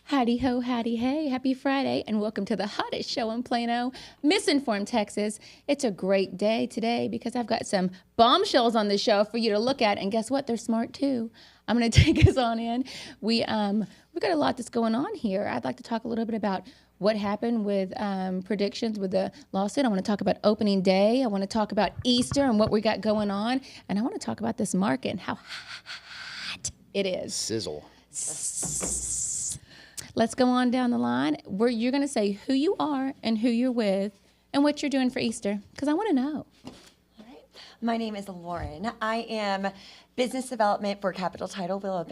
Howdy ho, howdy hey, happy Friday, and welcome to the hottest show in Plano, MissInformed, Texas. It's a great day today because I've got some bombshells on the show for you to look at, and guess what? They're smart too. I'm going to take us on in. We've got a lot that's going on here. I'd like to talk a little bit about what happened with predictions with the lawsuit. I want to talk about opening day. I want to talk about Easter and what we got going on, and I want to talk about this market and how hot it is. Sizzle. Let's go on down the line where you're going to say who you are and who you're with and what you're doing for Easter, because I want to know. All right. My name is Lauren. I am business development for Capital Title Willow.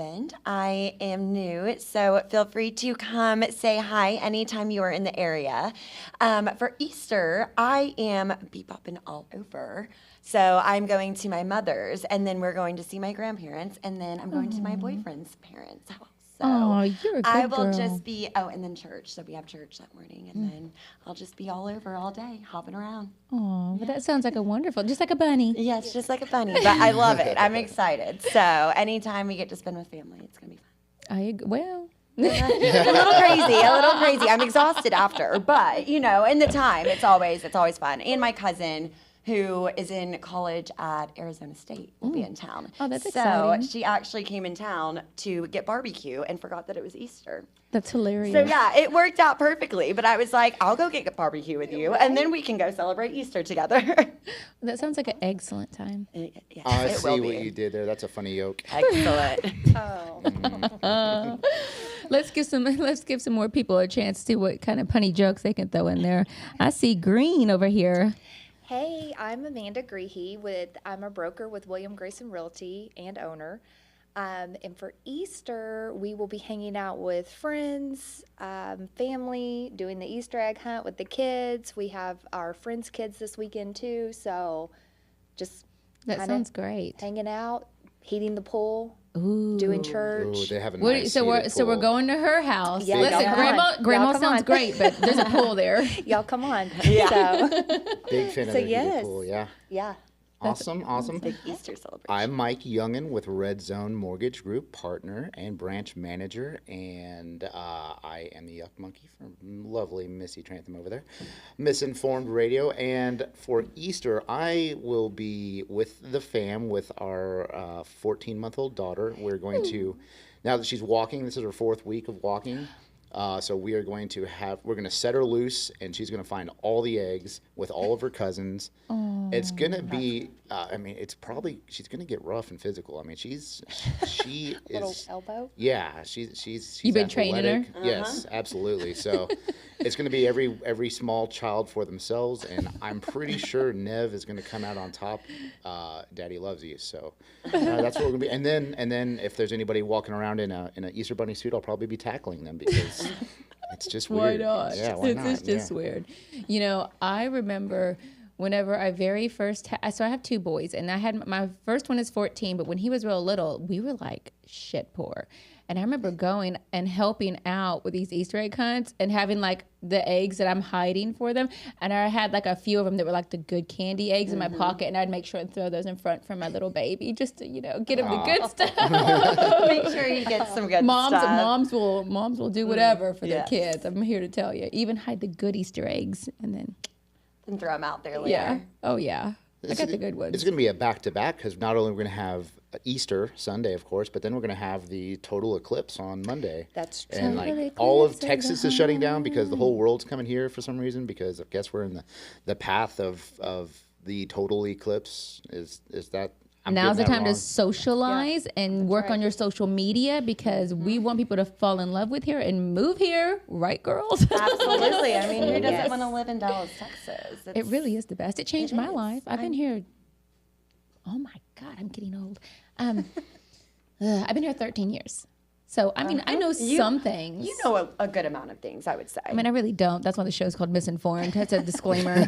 I am new, so feel free to come say hi anytime you are in the area. For Easter, I am bebopping all over. So I'm going to my mother's, and then we're going to see my grandparents, and then I'm going to my boyfriend's parents' house. So you're a good I will girl. just be, and then church. So we have church that morning, and then I'll just be all over all day, hopping around. Oh, well, that sounds like a wonderful, just like a bunny. Yeah, it's just like a bunny, but I love it. I'm excited. So anytime we get to spend with family, it's going to be fun. Well. a little crazy. I'm exhausted after, but in the time, it's always fun. And my cousin, who is in college at Arizona State, will be in town. Oh, that's so exciting. she actually came in town to get barbecue and forgot that it was Easter. That's hilarious. So yeah, it worked out perfectly. But I was like, I'll go get barbecue with you, and then we can go celebrate Easter together. That sounds like an excellent time. Yes, I it see will what be. you did there. That's a funny yoke. Excellent. Let's give some more people a chance to see what kind of punny jokes they can throw in there. I see Green over here. Hey, I'm Amanda Greehey. I'm a broker with Grayson Realty and owner. And for Easter, we will be hanging out with friends, family, doing the Easter egg hunt with the kids. We have our friends' kids this weekend too, so just That sounds great. hanging out, heating the pool, Ooh. doing church. Ooh, they have a nice So we're heated going to her house. Yeah, Listen, y'all come on. Grandma Y'all come sounds on. great, but there's a pool there. Y'all come on. Yeah. So, Big fan of So the heated yes. pool, yeah. yeah. Awesome. Big Easter celebration. I'm Mike Youngin with Red Zone Mortgage Group, partner and branch manager, and I am the Yuck Monkey from lovely Missy Trantham over there, MissInformed Radio. And for Easter, I will be with the fam with our 14-month-old daughter. We're going to, now that she's walking, this is her 4th week of walking. So we're going to set her loose, and she's going to find all the eggs with all of her cousins. It's going to be, she's going to get rough and physical. I mean, she Little is, elbow. yeah, she's You've been training her? athletic. Yes, absolutely. So it's going to be every small child for themselves, and I'm pretty sure Nev is going to come out on top. Daddy loves you. So that's what we're going to be. And then if there's anybody walking around in an Easter bunny suit, I'll probably be tackling them because it's just weird. Why not? Yeah, why not? It's just weird. I remember whenever I very first, so I have 2 boys, and I had my first one is 14, but when he was real little, we were like shit poor. And I remember going and helping out with these Easter egg hunts and having like the eggs that I'm hiding for them. And I had like a few of them that were like the good candy eggs in my pocket, and I'd make sure and throw those in front for my little baby just to, get him the good stuff. Make sure you get some good Moms stuff. will do whatever for their Yes. kids. I'm here to tell you. Even hide the good Easter eggs and then And throw them out there later. yeah. Oh yeah. I got the good ones. It's going to be a back-to-back because not only are we going to have Easter Sunday, of course, but then we're going to have the total eclipse on Monday. That's true. And Total all of eclipse of Texas the is shutting down because the whole world's coming here for some reason because I guess we're in the path of the total eclipse. Is that? I'm Now's the getting that time to wrong? socialize and work on your social media because we want people to fall in love with here and move here, right, girls? Absolutely. I mean, who doesn't Yes. want to live in Dallas, Texas? It really is the best. It changed my is. life. I've been here. Oh my God, I'm getting old. I've been here 13 years. So, I mean, I know some things. You know a good amount of things, I would say. I mean, I really don't. That's why the show's called MissInformed. That's a disclaimer.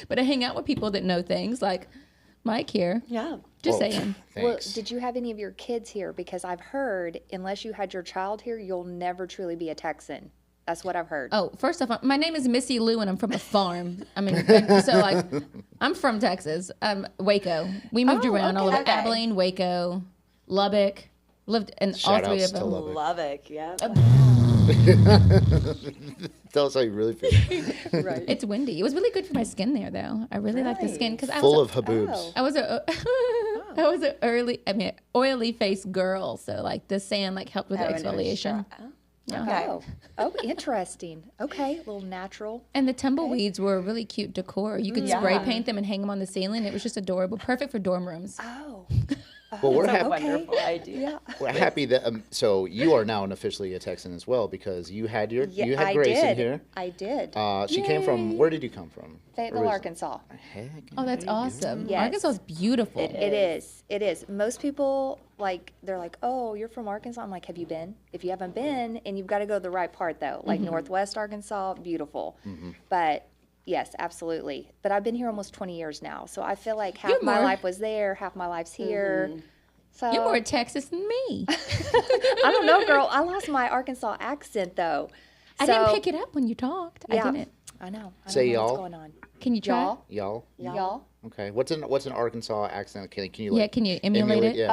But I hang out with people that know things like Mike here. yeah. Just Well, saying. Well, Thanks. did you have any of your kids here? Because I've heard, unless you had your child here, you'll never truly be a Texan. That's what I've heard. Oh, first off, my name is Missy Lou, and I'm from a farm. I mean, so like, I'm from Texas, Waco. We moved around all over okay. Abilene, Waco, Lubbock, lived in all Shout three outs of to them. Lubbock. Lubbock, yeah. Tell us how you really feel. Right. It's windy. It was really good for my skin there, though. I really like the skin because Full of haboobs. Oh. I was a I was an oily faced girl, so like the sand like helped with the exfoliation. Okay. Oh, interesting. Okay, a little natural. And the tumbleweeds were really cute decor. You could spray Yeah. paint them and hang them on the ceiling. It was just adorable, perfect for dorm rooms. Oh, Well, we're That's a happy. wonderful idea. We're happy that so you are now officially a Texan as well because you had yeah, you had I Grayson did. here. I did. She came from where did you come from? Fayetteville, Originally? Arkansas. Heck, Oh, that's there you go. awesome. Yes. Arkansas is beautiful. It is. It is. Most people they're like, "Oh, you're from Arkansas." I'm like, "Have you been? If you haven't been, and you've got to go to the right part though, like Northwest Arkansas, beautiful." But yes, absolutely. But I've been here almost 20 years now, so I feel like half You're my more- life was there, half my life's here. So You're more Texas than me. I don't know, girl. I lost my Arkansas accent though. I didn't pick it up when you talked. Yeah, I didn't. I know. I Say don't know y'all. what's going on. Can you try? Y'all. Y'all. Y'all. Okay. What's an Arkansas accent? Can you Yeah, can you emulate it? Yeah.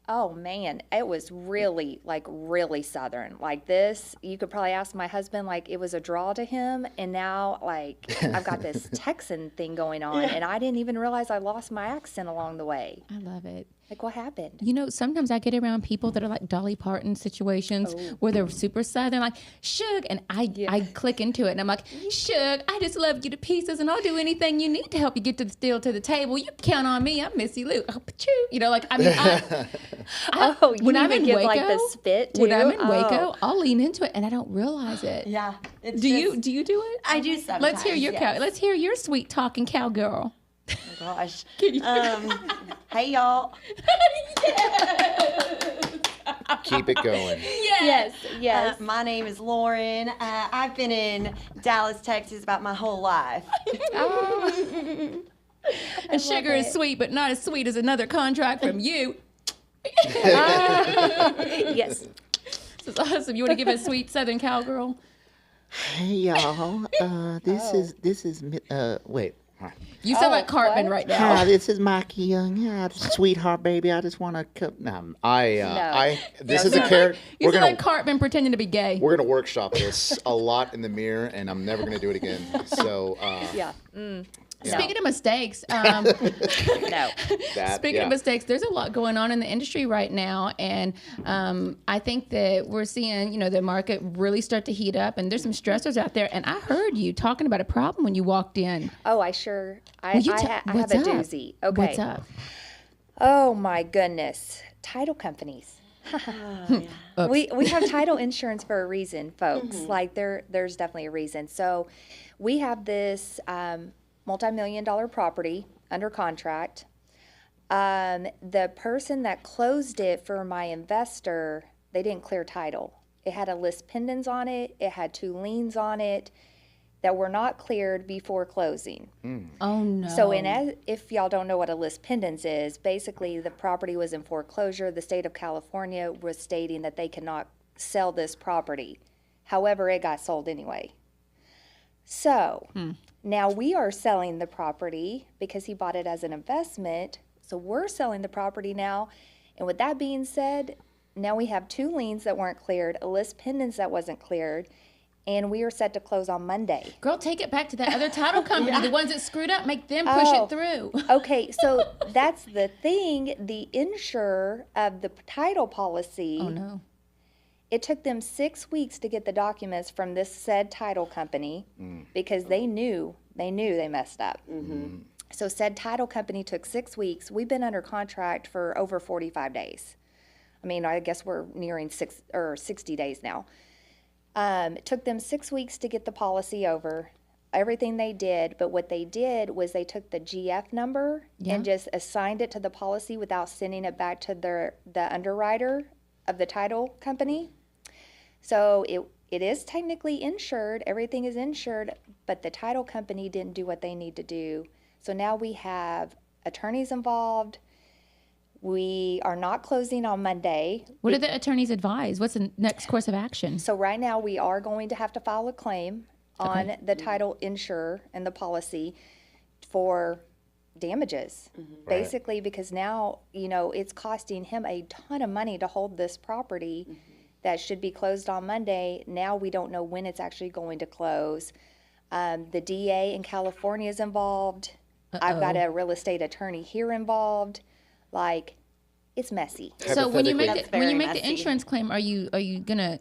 Oh man, it was really really southern. Like this, you could probably ask my husband. Like it was a draw to him, and now like I've got this Texan thing going on, and I didn't even realize I lost my accent along the way. I love it. Like what happened? You know, sometimes I get around people that are like Dolly Parton situations where they're super southern, like Suge, and I click into it, and I'm like, Suge, I just love you to pieces, and I'll do anything you need to help you get to the still to the table. You can count on me. I'm Missy Lou. Oh, pachoo. You know, like I mean, You when I'm even in give Waco, like the spit too. when I'm in Waco, Oh. I'll lean into it, and I don't realize it. Yeah. It's Do just- you do it? I do sometimes. Let's hear your yes. let's hear your sweet talking cowgirl. Oh, gosh. Hey, y'all. Keep it going. Yes. My name is Lauren. I've been in Dallas, Texas about my whole life. And sugar is sweet, but not as sweet as another contract from you. Yes. This is awesome. You want to give a sweet Southern cowgirl? Hey y'all. This is wait. You sound like Cartman what? right now. Hi, this is Mikey Young. Yeah, sweetheart, baby. I just want to come. This is a character. You We're sound gonna like Cartman pretending to be gay. we're gonna workshop this a lot in the mirror, and I'm never gonna do it again. So Yeah. Speaking of mistakes, No. speaking of mistakes, there's a lot going on in the industry right now, and I think that we're seeing, the market really start to heat up, and there's some stressors out there. And I heard you talking about a problem when you walked in. Oh, I have a What's up? doozy. Okay. What's up? Oh my goodness. Title companies. We have title insurance for a reason, folks. Like there's definitely a reason. So we have this multi-million-dollar property under contract. The person that closed it for my investor, they didn't clear title. It had a list pendants on it. It had 2 liens on it that were not cleared before closing. Oh no. So, if y'all don't know what a list pendants is, basically the property was in foreclosure. The state of California was stating that they cannot sell this property. However, it got sold anyway. So, now we are selling the property because he bought it as an investment. So, we're selling the property now. And with that being said, now we have 2 liens that weren't cleared, a list pendants that wasn't cleared, and we are set to close on Monday. Girl, take it back to that other title company. The ones that screwed up, make them push it through. Okay, so that's the thing. The insurer of the title policy, Oh no. it took them 6 weeks to get the documents from this said title company because they knew they messed up. So said title company took 6 weeks. We've been under contract for over 45 days. I mean, I guess we're nearing 60 days now. It took them 6 weeks to get the policy over, everything they did, but what they did was they took the GF number and just assigned it to the policy without sending it back to the underwriter of the title company. So it is technically insured, everything is insured, but the title company didn't do what they need to do. So now we have attorneys involved. We are not closing on Monday. What did the attorneys advise? What's the next course of action? So right now we are going to have to file a claim on the title insurer and the policy for damages, basically, because now, it's costing him a ton of money to hold this property that should be closed on Monday. Now we don't know when it's actually going to close. The DA in California is involved. I've got a real estate attorney here involved. Like, it's messy. So when you make very the messy. insurance claim, are you gonna?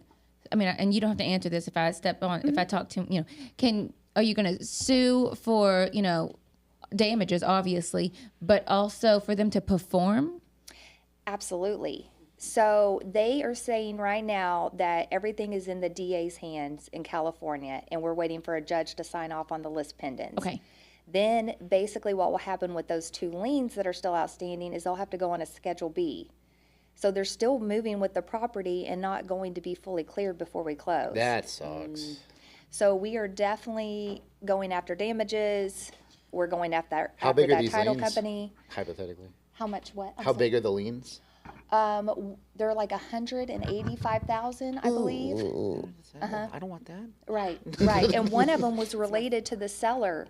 I mean, and you don't have to answer this if I step on. If I talk to are you gonna sue for damages, obviously, but also for them to perform? Absolutely. So they are saying right now that everything is in the DA's hands in California, and we're waiting for a judge to sign off on the list pendants. Okay. Then basically what will happen with those 2 liens that are still outstanding is they'll have to go on a Schedule B. So they're still moving with the property and not going to be fully cleared before we close. That sucks. So we are definitely going after damages. We're going after How big are that these title liens? hypothetically. Hypothetically. How much what? I'm How sorry. big are the liens? They're like 185,000, I believe. I don't want that. Right, right. And one of them was related to the seller.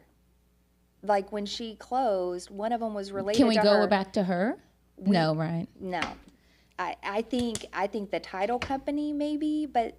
Like when she closed, one of them was related Can we to go her. back to her? No, right? No. I think the title company maybe, but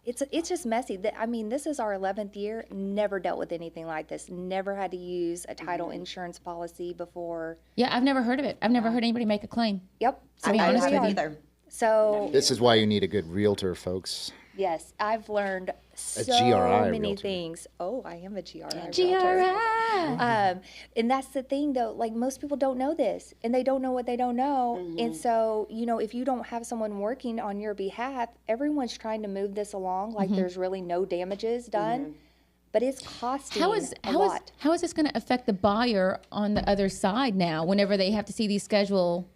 it's just messy. I mean, this is our 11th year. Never dealt with anything like this. Never had to use a title insurance policy before. Yeah, I've never heard of it. I've never heard anybody make a claim. Yep. be I honest with haven't you. either. So This is why you need a good realtor, folks. yes, I've learned so GRI many realtor. things. Oh, I am a GRI realtor. GRI. And that's the thing, though. Like, most people don't know this, and they don't know what they don't know. And so, if you don't have someone working on your behalf, everyone's trying to move this along like there's really no damages done. But it's costing a lot. How is this going to affect the buyer on the other side now? Whenever they have to see these schedule.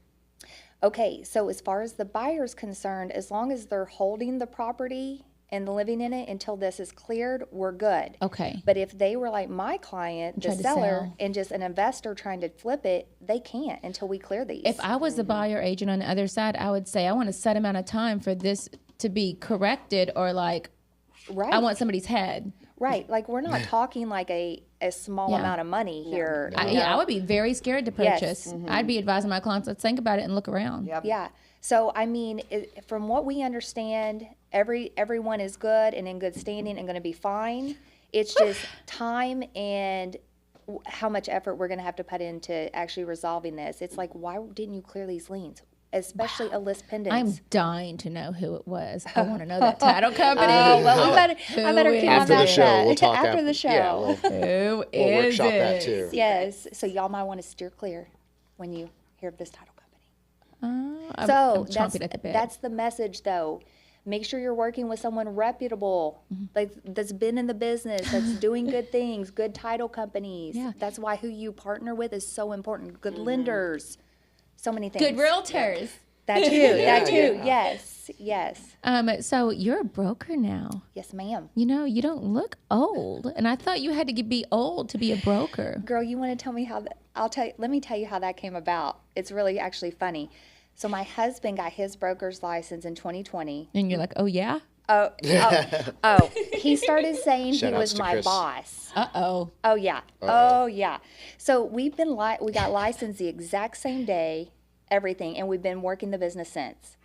Okay, so as far as the buyer's concerned, as long as they're holding the property and living in it until this is cleared, we're good. Okay. But if they were like my client, the Tried to seller, sell. and just an investor trying to flip it, they can't until we clear these. If I was the buyer agent on the other side, I would say I want a set amount of time for this to be corrected, or like right, I want somebody's head. right, like we're not talking like a small Yeah. amount of money here. you Yeah, I know? would be very scared to Yes. purchase. I'd be advising my clients, let's think about it and look around. Yep. Yeah. So I mean, from what we understand, everyone is good and in good standing and going to be fine. It's just time and how much effort we're going to have to put into actually resolving this. It's like, why didn't you clear these liens, especially a list pendants? I'm dying to know who it was. I want to know that title company. Well, I better Who keep is on After the that show, we'll talk after the show. Yeah, Who we'll is workshop it? that too. Yes. So y'all might want to steer clear when you hear of this title company. I'm that's chomping at the bit. that's the message, though. Make sure you're working with someone reputable, like that's been in the business, that's doing good things, good title companies. Yeah. That's why who you partner with is so important. Good lenders, so many things. Good realtors. That too. Yeah, that too. yeah. Yes. Yes. So you're a broker now. Yes, ma'am. You don't look old, and I thought you had to be old to be a broker. Girl, you want to tell me how that? Let me tell you how that came about. It's really actually funny. So my husband got his broker's license in 2020. And you're like, oh yeah, Oh, he started saying he Shout-outs was to my Chris. boss. uh-oh. Oh yeah. Oh yeah. So we got licensed the exact same day, everything, and we've been working the business since.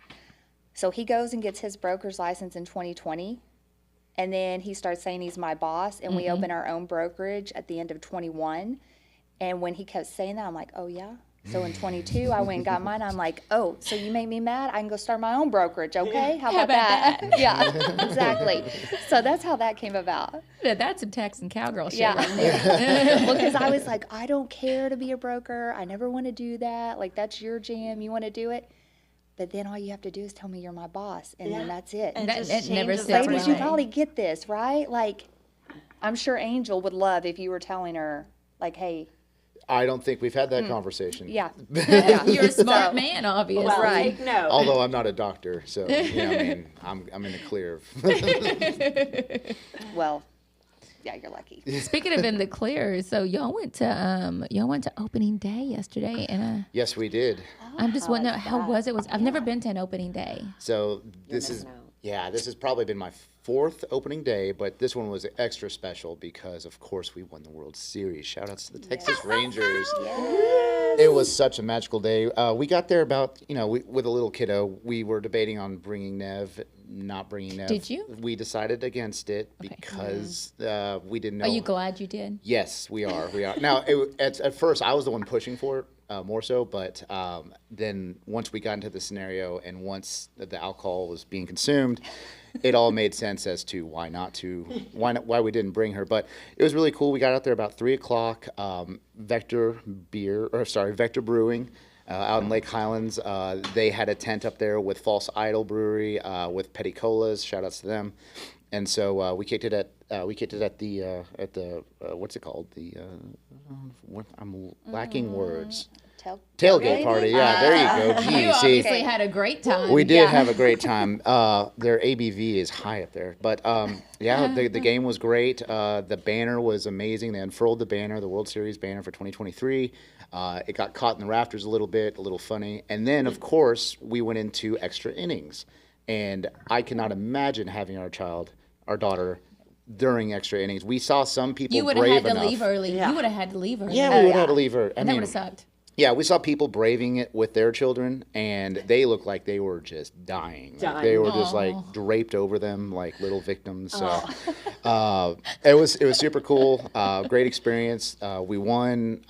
So he goes and gets his broker's license in 2020, and then he starts saying he's my boss, and we open our own brokerage at the end of 21. And when he kept saying that, I'm like, oh yeah. So in 22, I went and got mine. I'm like, oh, so you made me mad? I can go start my own brokerage, okay? How about that? Yeah, exactly. So that's how that came about. That's some Texan cowgirl shit. Yeah. Right there. Well, because I was like, I don't care to be a broker. I never want to do that. Like, that's your jam. You want to do it. But then all you have to do is tell me you're my boss, and then that's it. And That- just it never changes sits everything. Ladies, you right. probably get this, right? Like, I'm sure Angel would love if you were telling her, like, hey, I don't think we've had that conversation. yeah. You're a smart man, obviously. Well, Right. take note. Although I'm not a doctor, so I mean, I'm in the clear. Well, yeah, you're lucky. Speaking of in the clear, so y'all went to opening day yesterday, and Yes, we did. I'm just wondering how was it? I've never been to an opening day. So this is missing out. Yeah, this has probably been my fourth opening day, but this one was extra special because, of course, we won the World Series. Shout outs to the Texas Rangers. It was such a magical day. We got there about, with a little kiddo. We were debating on bringing Nev, not bringing Nev. Did you? We decided against it because we didn't know. Are you glad you did? Yes, we are. We are. Now, at first, I was the one pushing for it. More so, but then once we got into the scenario and once the alcohol was being consumed, it all made sense as to why we didn't bring her. But it was really cool. We got out there about 3:00. Vector Brewing out in Lake Highlands. They had a tent up there with False Idol Brewery with Petty Colas. Shout outs to them. And so we kicked it at the what's it called? I'm lacking words. Tailgate party. Yeah, there you go. Gee, You obviously had a great time. we did have a great time. Their ABV is high up there, but the game was great. The banner was amazing. They unfurled the banner, the World Series banner for 2023. It got caught in the rafters a little bit, a little funny, and then of course we went into extra innings, and I cannot imagine having our daughter. During extra innings, we saw some people You would have brave had to enough. leave early. You would have had to leave early. Yeah, we would have had to leave her. And that would have sucked. Yeah, we saw people braving it with their children, and they looked like they were just dying. Like, they were just like draped over them like little victims. So it was super cool. Great experience. We won.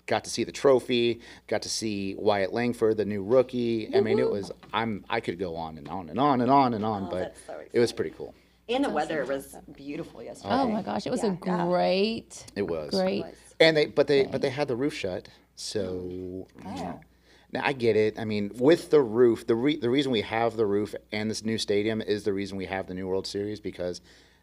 Got to see the trophy. Got to see Wyatt Langford, the new rookie. I mean, it was. I could go on and on and on and on and on, but it was pretty cool. And the weather was beautiful yesterday. Oh my gosh, it was a great. It was great. And they had the roof shut. So now I get it. I mean, with the roof, the reason we have the roof and this new stadium is the reason we have the new World Series, because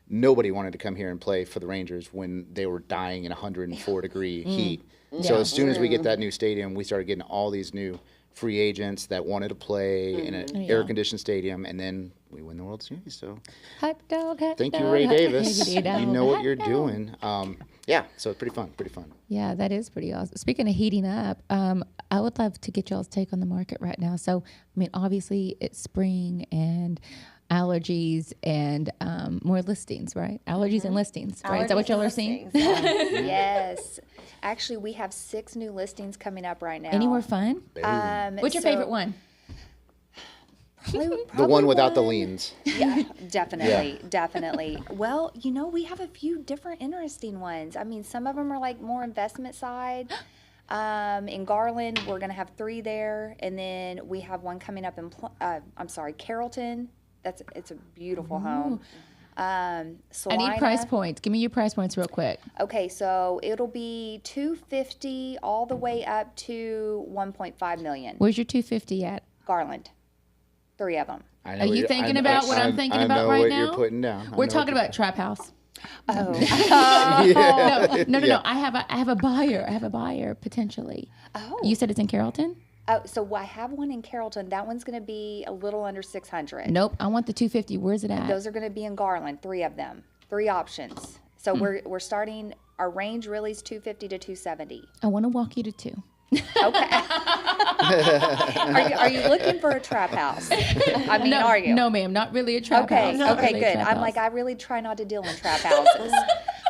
nobody wanted to come here and play for the Rangers when they were dying in 104-degree heat. So as soon as we get that new stadium, we started getting all these new free agents that wanted to play in an air-conditioned stadium, and then we win the World Series. So Hot dog, thank you, Ray Davis. You know what you're doing. So it's pretty fun. Yeah, that is pretty awesome. Speaking of heating up, I would love to get y'all's take on the market right now. So, I mean, obviously it's spring and allergies and more listings, right? Allergies and listings, right? Is that what y'all are seeing? Yes. Actually, we have 6 new listings coming up right now. Anywhere fun? What's your favorite one? Probably The one without the liens. Yeah, definitely. Well, we have a few different interesting ones. I mean, some of them are like more investment side. In Garland, we're going to have 3 there. And then we have one coming up in, Carrollton. It's a beautiful home. Salina. I need price points. Give me your price points real quick. Okay, so it'll be $250 all the way up to $1.5 million. Where's your 250 at? Garland. 3 of them. Are you thinking about what I'm thinking about right now? I know what you're putting down. We're talking about Trap House. Oh. No. I have a buyer. I have a buyer potentially. Oh. You said it's in Carrollton? So I have one in Carrollton. That one's going to be a little under 600. Nope. I want the 250. Where's it at? Those are going to be in Garland, 3 of them. 3 options. So we're starting, our range really is 250 to 270. I want to walk you to 2. Okay. Are you looking for a trap house? I mean, are you? No, ma'am. Not really a trap house. Okay, good. I'm like, I really try not to deal in trap houses.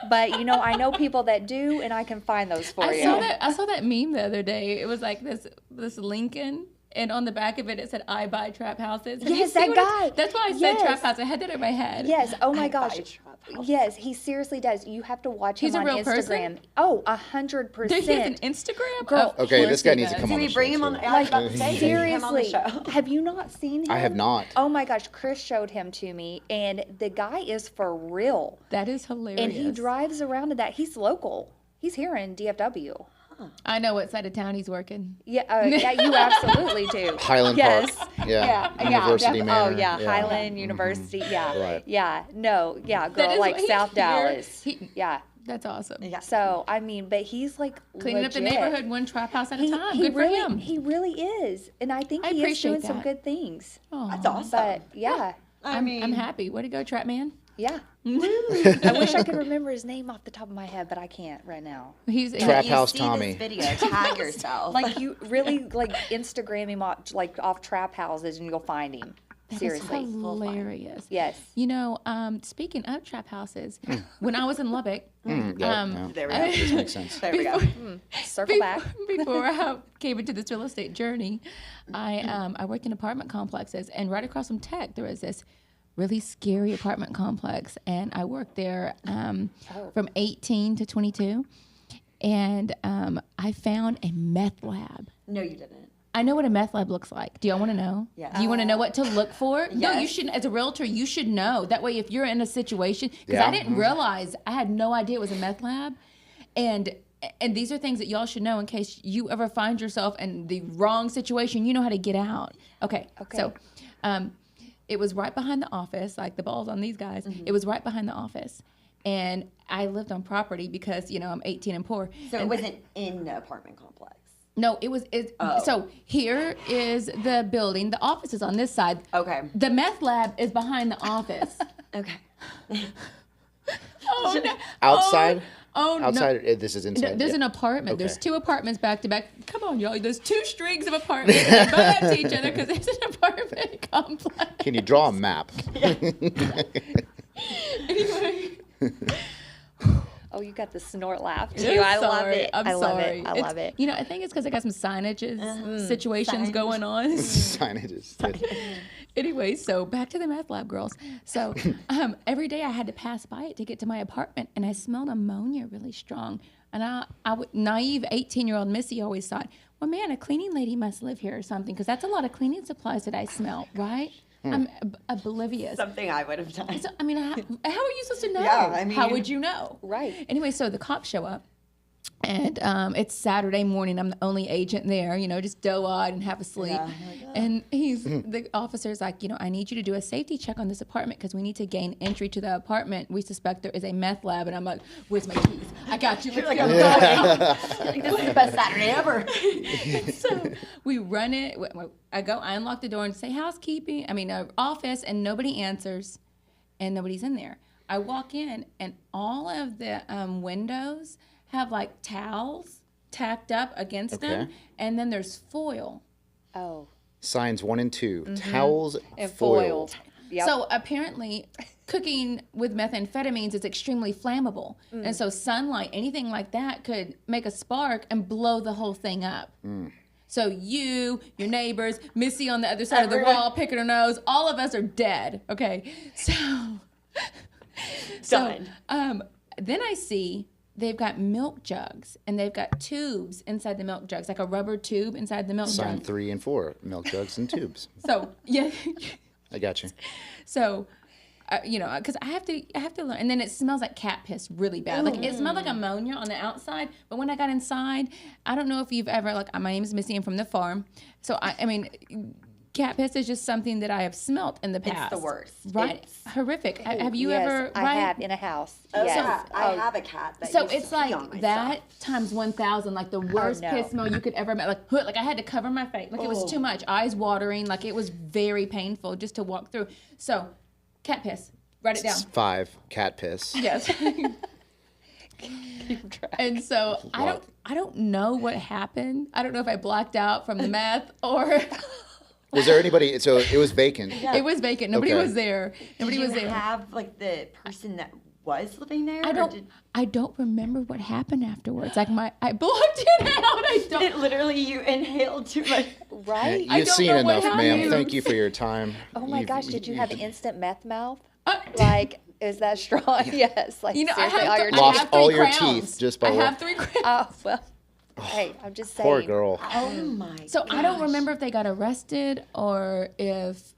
But, I know people that do, and I can find those for you. I saw that meme the other day. It was like this Lincoln, and on the back of it, it said, "I buy trap houses." Yes, that guy. That's why I said trap house. I had that in my head. Yes. Oh, my gosh. Yes, he seriously does. You have to watch him on Instagram. Person? Oh, 100%. There's an Instagram? Girl, okay, this guy needs to come on the show. Bring him on. I was about to say, seriously. Have you not seen him? I have not. Oh my gosh, Chris showed him to me, and the guy is for real. That is hilarious. And he drives around to that. He's local. He's here in DFW. I know what side of town he's working. Yeah, you absolutely do. Highland yes. Park. Yeah. University Manor. Oh, yeah. Highland University. Yeah. Right. Yeah. No. Yeah, girl, like South Dallas. Yeah. That's awesome. Yeah. So, I mean, but he's like cleaning legit. up the neighborhood one trap house at a time. He Good for really, him. He really is. And I think he is doing some good things. Aw. That's awesome. But, yeah. I'm happy. Way to go, Trap Man. Yeah. I wish I could remember his name off the top of my head, but I can't right now. He's Trap You House see Tommy. This video, tag yourself. Like, you really, like, Instagram him off, like, off trap houses, and you'll find him. Seriously. Hilarious. Yes. You know, speaking of trap houses, when I was in Lubbock, There we go. This makes sense. There we go. Circle back. before I came into this real estate journey, I worked in apartment complexes, and right across from Tech, there was this really scary apartment complex, and I worked there from 18 to 22, and I found a meth lab. No, you didn't. I know what a meth lab looks like. Do y'all want to know? Yeah. Do you want to know what to look for? No, you Yes. shouldn't. As a realtor, you should know. That way, if you're in a situation, because Yeah. I didn't realize, I had no idea it was a meth lab, and these are things that y'all should know in case you ever find yourself in the wrong situation. You know how to get out. Okay. So, it was right behind the office. Like the ball's on these guys. It was right behind the office, and I lived on property because I'm 18 and poor. So and it wasn't in the apartment complex. No, it was. So here is the building. The office is on this side. Okay. The meth lab is behind the office. Okay. Oh, no. Outside? Oh, Outside, no. this is inside. There's yeah. an apartment. Okay. There's 2 apartments back to back. Come on, y'all. There's 2 strings of apartments that butt up to each other because it's an apartment complex. Can you draw a map? Anyway. Oh, you got the snort laugh too. I'm I love sorry. it. I'm I love sorry. it. I love it. I think it's because I got some signages situations Signage. going on. Signages. Anyway, so back to the meth lab, girls. So every day I had to pass by it to get to my apartment, and I smelled ammonia really strong. And naive 18-year-old Missy always thought, well, man, a cleaning lady must live here or something, because that's a lot of cleaning supplies that I smell, right? I'm oblivious. Something I would have done. So, how are you supposed to know? Yeah, I how mean- would you know? Right. Anyway, so the cops show up, and it's Saturday morning. I'm the only agent there, just doe-eyed and half asleep. Yeah. And the officer's like, I need you to do a safety check on this apartment because we need to gain entry to the apartment. We suspect there is a meth lab. And I'm like, where's my keys? I got you. Let's Like, go. I'm going. Like, this is the best Saturday ever. So we run it. I unlock the door and say housekeeping. Office, and nobody answers, and nobody's in there. I walk in, and all of the windows have like towels tacked up against them, Okay. and then there's foil. Oh. Signs 1 and 2. Towels, And foil. foiled. Yep. So apparently, cooking with methamphetamines is extremely flammable, and so sunlight, anything like that, could make a spark and blow the whole thing up. So your neighbors, Missy on the other side of the Everyone. wall picking her nose, all of us are dead. Okay, Done. Then I see they've got milk jugs, and they've got tubes inside the milk jugs, like a rubber tube inside the milk Sign jug. 3 and 4. Milk jugs and tubes. So yeah. I got you. So, because I have to learn. And then it smells like cat piss really bad. Like it smelled like ammonia on the outside, but when I got inside, I don't know if you've ever my name is Missy. I'm from the farm, so cat piss is just something that I have smelt in the past. It's the worst. Right? It's Horrific. Have you yes, ever? I right? have in a house. Oh, yes. yeah. I have a cat that So used to it's pee like on my that stuff. times 1,000, like the worst no. piss smell you could ever make. Like I had to cover my face. Like it was too much. Eyes watering. Like it was very painful just to walk through. So, cat piss. Write it down. 5. Cat piss. Yes. And so I don't know what happened. I don't know if I blacked out from the meth or Was there anybody? So it was vacant. it was vacant. Nobody Okay. was there. Nobody Did was you there. have the person that was living there? I don't remember what happened afterwards. Like I blocked it out. I don't. It literally you inhaled too much. Right? I You've don't seen know what enough, ma'am. happened. Thank you for your time. Oh my gosh, did you have you've instant meth mouth? Uh, Like, is that strong? Yes. Like, I seriously, all your have, Lost I have all 3 your crowns. teeth just by I walk- have 3 crowns. Oh, well. Hey, I'm just saying. Poor girl. Oh my. So I don't gosh. remember if they got arrested or if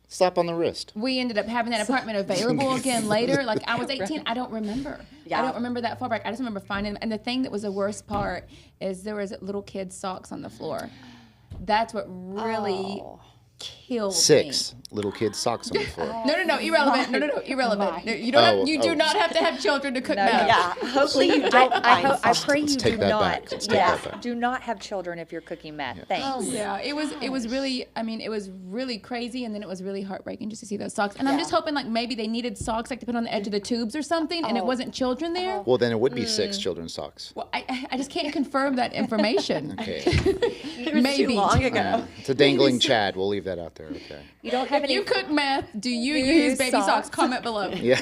Slap on the wrist. we ended up having that apartment available again later. Like I was 18. I don't remember. Yeah. I don't remember that far back. I just remember finding them. And the thing that was the worst part is there was little kids' socks on the floor. That's what really killed me. 6 little kids' socks on the floor. No, irrelevant. No, irrelevant. No, you don't. Oh, You do oh. not have to have children to cook meth. Yeah. Hopefully you don't. I find pray you take do that not. back. Let's take Yes, that back. do not have children if you're cooking meth. Thanks. Yeah, it was really. I mean, it was really crazy, and then it was really heartbreaking just to see those socks. And I'm just hoping like maybe they needed socks like to put on the edge of the tubes or something, and it wasn't children there. Well, then it would be 6 children's socks. Well, I just can't confirm that information. Okay. It was Maybe. too long ago. It's a dangling Chad. We'll leave leave that out there. Okay. You don't have If any. you cook meth, do you you use use baby socks? socks? Comment below. Yeah.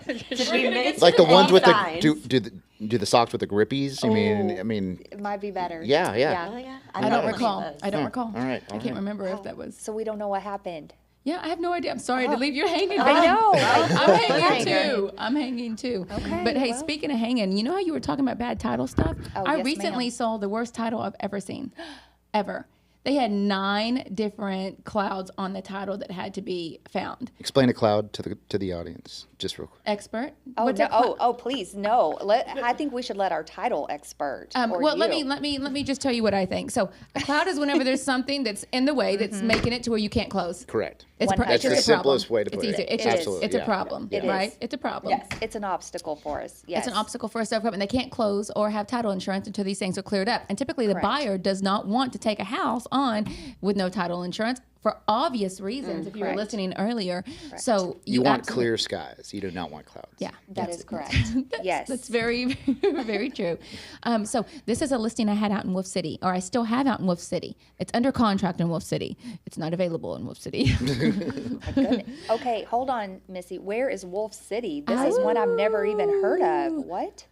Did we miss Like the ones with the signs? do the socks with the grippies? I mean, It might be better. yeah. Oh, yeah. I don't know recall. those. I don't recall. All right. I can't remember if that was. So we don't know what happened. Yeah, I have no idea. I'm sorry to leave you hanging. I know. I'm hanging Cliffhanger. too. I'm hanging too. Okay, But hey, well. speaking of hanging, you know how you were talking about bad title stuff? Oh, I yes, recently ma'am. saw the worst title I've ever seen. Ever. They had 9 different clouds on the title that had to be found. Explain a cloud to the audience, just real quick. Expert? Oh, What's no, a clou- please, no. I think we should let our title expert. Or well, let you. me just tell you what I think. So, a cloud is whenever there's something that's in the way that's making it to where you can't close. Correct. It's, That's it's the just a problem. simplest way to put it's it. easier. It's It just, is. Absolutely, it's a yeah. problem, It right? is. It's a problem. Yes. It's an obstacle for us. Yes. It's an obstacle for a self-government. They can't close or have title insurance until these things are cleared up. And typically, the Correct. buyer does not want to take a house on with no title insurance for obvious reasons. If you were correct. listening earlier, so You want absolutely- clear skies. You do not want clouds. Yeah, That is correct. Yes. That's very, very true. So this is a listing I had out in Wolf City, or I still have out in Wolf City. It's under contract in Wolf City. It's not available in Wolf City. Goodness. Okay, hold on, Missy. Where is Wolf City? This is one I've never even heard of. What?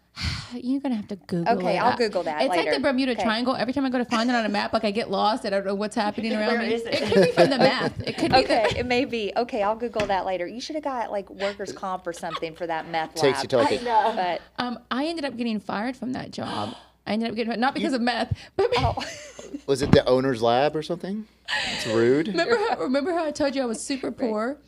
You're gonna have to Google it. Okay, I'll Google that It's like later. the Bermuda Okay. Triangle. Every time I go to find it on a map, like I get lost. I don't know what's happening around Where me. is it? It could be from the map. It could be. Okay, it may be. Okay, I'll Google that later. You should have got like workers' comp or something for that meth lab. Takes you to like a, But I ended up getting fired from that job. I ended up getting not because of meth, but was it the owner's lab or something? It's rude. remember how I told you I was super poor?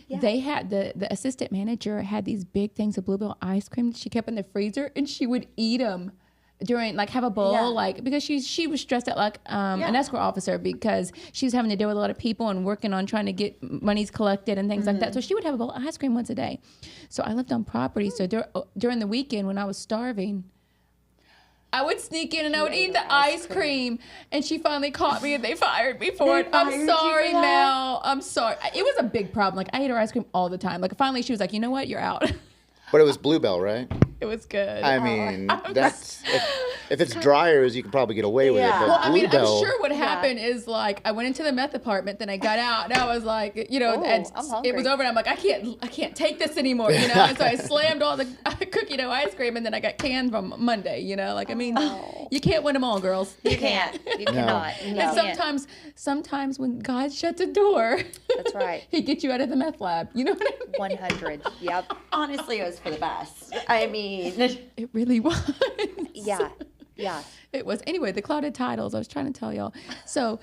They had the assistant manager had these big things of Bluebell ice cream that she kept in the freezer, and she would eat them during have a bowl Yeah. because she was stressed out like an escort officer because she was having to deal with a lot of people and working on trying to get monies collected and things like that. So she would have a bowl of ice cream once a day. So I lived on property. So during the weekend when I was starving, I would sneak in and I would eat the ice cream. And she finally caught me and they fired me for it. I'm fired you sorry, for that? Mel. I'm sorry. It was a big problem. Like I ate her ice cream all the time. Like finally she was like, you know what? You're out. But it was Bluebell, right? It was good. I mean, that's if it's dryers, you can probably get away with it. Yeah. But Well, I mean, I'm Bluebell, sure what happened is like I went into the meth apartment, then I got out, and I was like, you know, Ooh, and I'm it hungry. was over, and I'm like, I can't take this anymore, you know. And so I slammed all the cookie dough ice cream, and then I got canned from Monday, you know. Like I mean, you can't win them all, girls. You can't. you cannot. And You can't. sometimes when God shuts a door, That's right. He gets you out of the meth lab. You know what I mean? 100. Yep. Honestly, it was for the best. I mean, It really was. Yeah. Yeah. It was. Anyway, the clouded titles, I was trying to tell y'all. So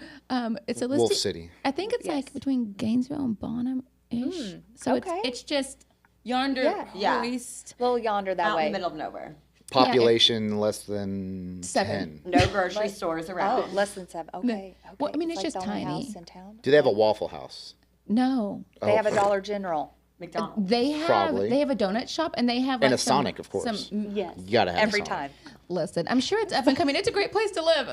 it's a listing. Wolf City. I think it's like between Gainesville and Bonham-ish. So okay. it's just yonder Yeah. hoist. A little yonder that out way. in the middle of nowhere. Population less than 7. 10. No grocery stores Oh, around. less than 7. Okay. Well, I mean, It's it's like just the only tiny. house in town. Do they have a Waffle House? No. They have a Dollar General. McDonald's. They have Probably. they have a donut shop and they have like And a some- Sonic, of course. some- Yes. You gotta have Every a Sonic. time. listen, I'm sure it's up and coming. It's a great place to live.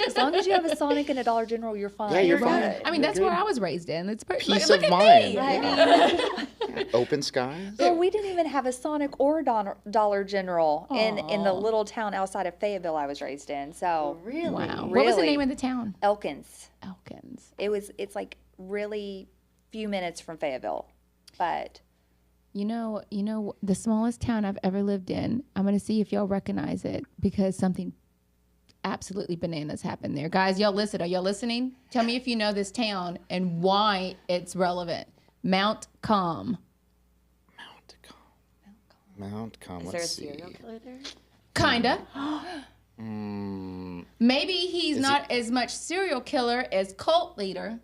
As long as you have a Sonic and a Dollar General, you're fine. Yeah, you're You're fine. good. I mean, that's where I was raised in. It's Peace look of at mind. me. Yeah. Open skies. Well, we didn't even have a Sonic or a Dollar General in the little town outside of Fayetteville I was raised in. So Really? Wow. What was the Really? name of the town? Elkins. Elkins. It's like really few minutes from Fayetteville, but You know, the smallest town I've ever lived in. I'm gonna see if y'all recognize it because something absolutely bananas happened there. Guys, y'all listen. Are y'all listening? Tell me if you know this town and why it's relevant. Mount Calm. Mount Com. Is there a Let's see. serial killer there? Kinda. Mm, Maybe he's not as much serial killer as cult leader.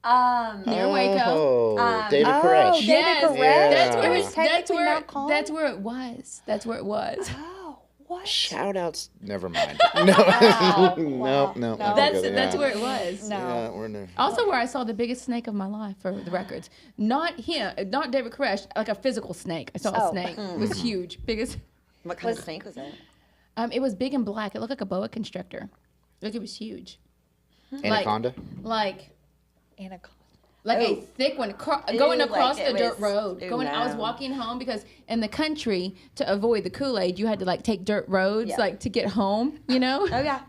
Near Waco. oh, David oh, Koresh. David Yes, Koresh. that's where Yeah. it's, Technically Mount Calm? that's where it was. That's where it was. Oh, what? Shout outs. Never mind. No. no. No. That's where it was. No. Yeah, we're in there. Also, where I saw the biggest snake of my life, for the records. Not him, not David Koresh, like a physical snake. I saw a Oh. snake. It was huge, biggest. What kind of snake was it? It was big and black. It looked like a boa constrictor. Like it was huge. Anaconda. Like Anaconda. a thick one going Ew, across like the it dirt was- road. ew, I was no. walking home because in the country to avoid the Kool-Aid, you had to like take dirt roads Yeah. like to get home. You know. Oh yeah.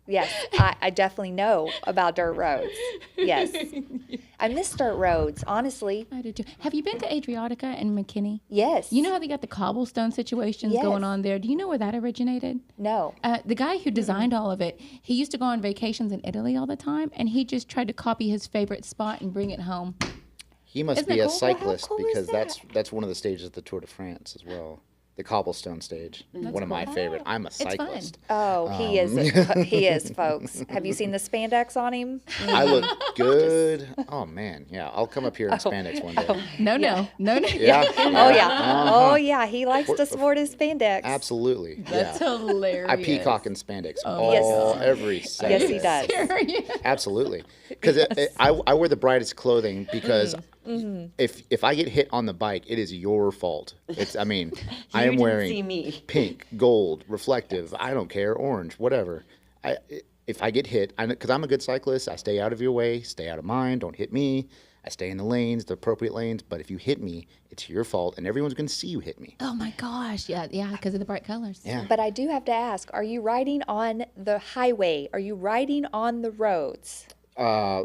Yes, I definitely know about dirt roads. Yes. I miss dirt roads, honestly. I do too. Have you been to Adriatica and McKinney? Yes. You know how they got the cobblestone situations going Yes. on there? Do you know where that originated? No. The guy who designed all of it, he used to go on vacations in Italy all the time, and he just tried to copy his favorite spot and bring it home. He must Isn't be that a cool? cyclist How cool is because that's one of the stages of the Tour de France as well. The cobblestone stage, one of my favorite. I'm a fun. cyclist. Oh, he is. He is, folks. Have you seen the spandex on him? I look good. Oh man, yeah. I'll come up here in spandex one day. No. Yeah. Oh yeah. Oh yeah. He likes to sport his spandex. Absolutely. That's yeah. hilarious. I peacock in spandex Yes. every Saturday. Yes, he does. Serious? Absolutely. Because I wear the brightest clothing because if I get hit on the bike, it is your fault. I am didn't wearing see me. pink, gold, reflective. I don't care, orange, whatever. If I get hit, because I'm a good cyclist, I stay out of your way, stay out of mine, don't hit me. I stay in the lanes, the appropriate lanes. But if you hit me, it's your fault, and everyone's going to see you hit me. Oh my gosh. Yeah, because of the bright colors. Yeah. But I do have to ask: are you riding on the highway? Are you riding on the roads?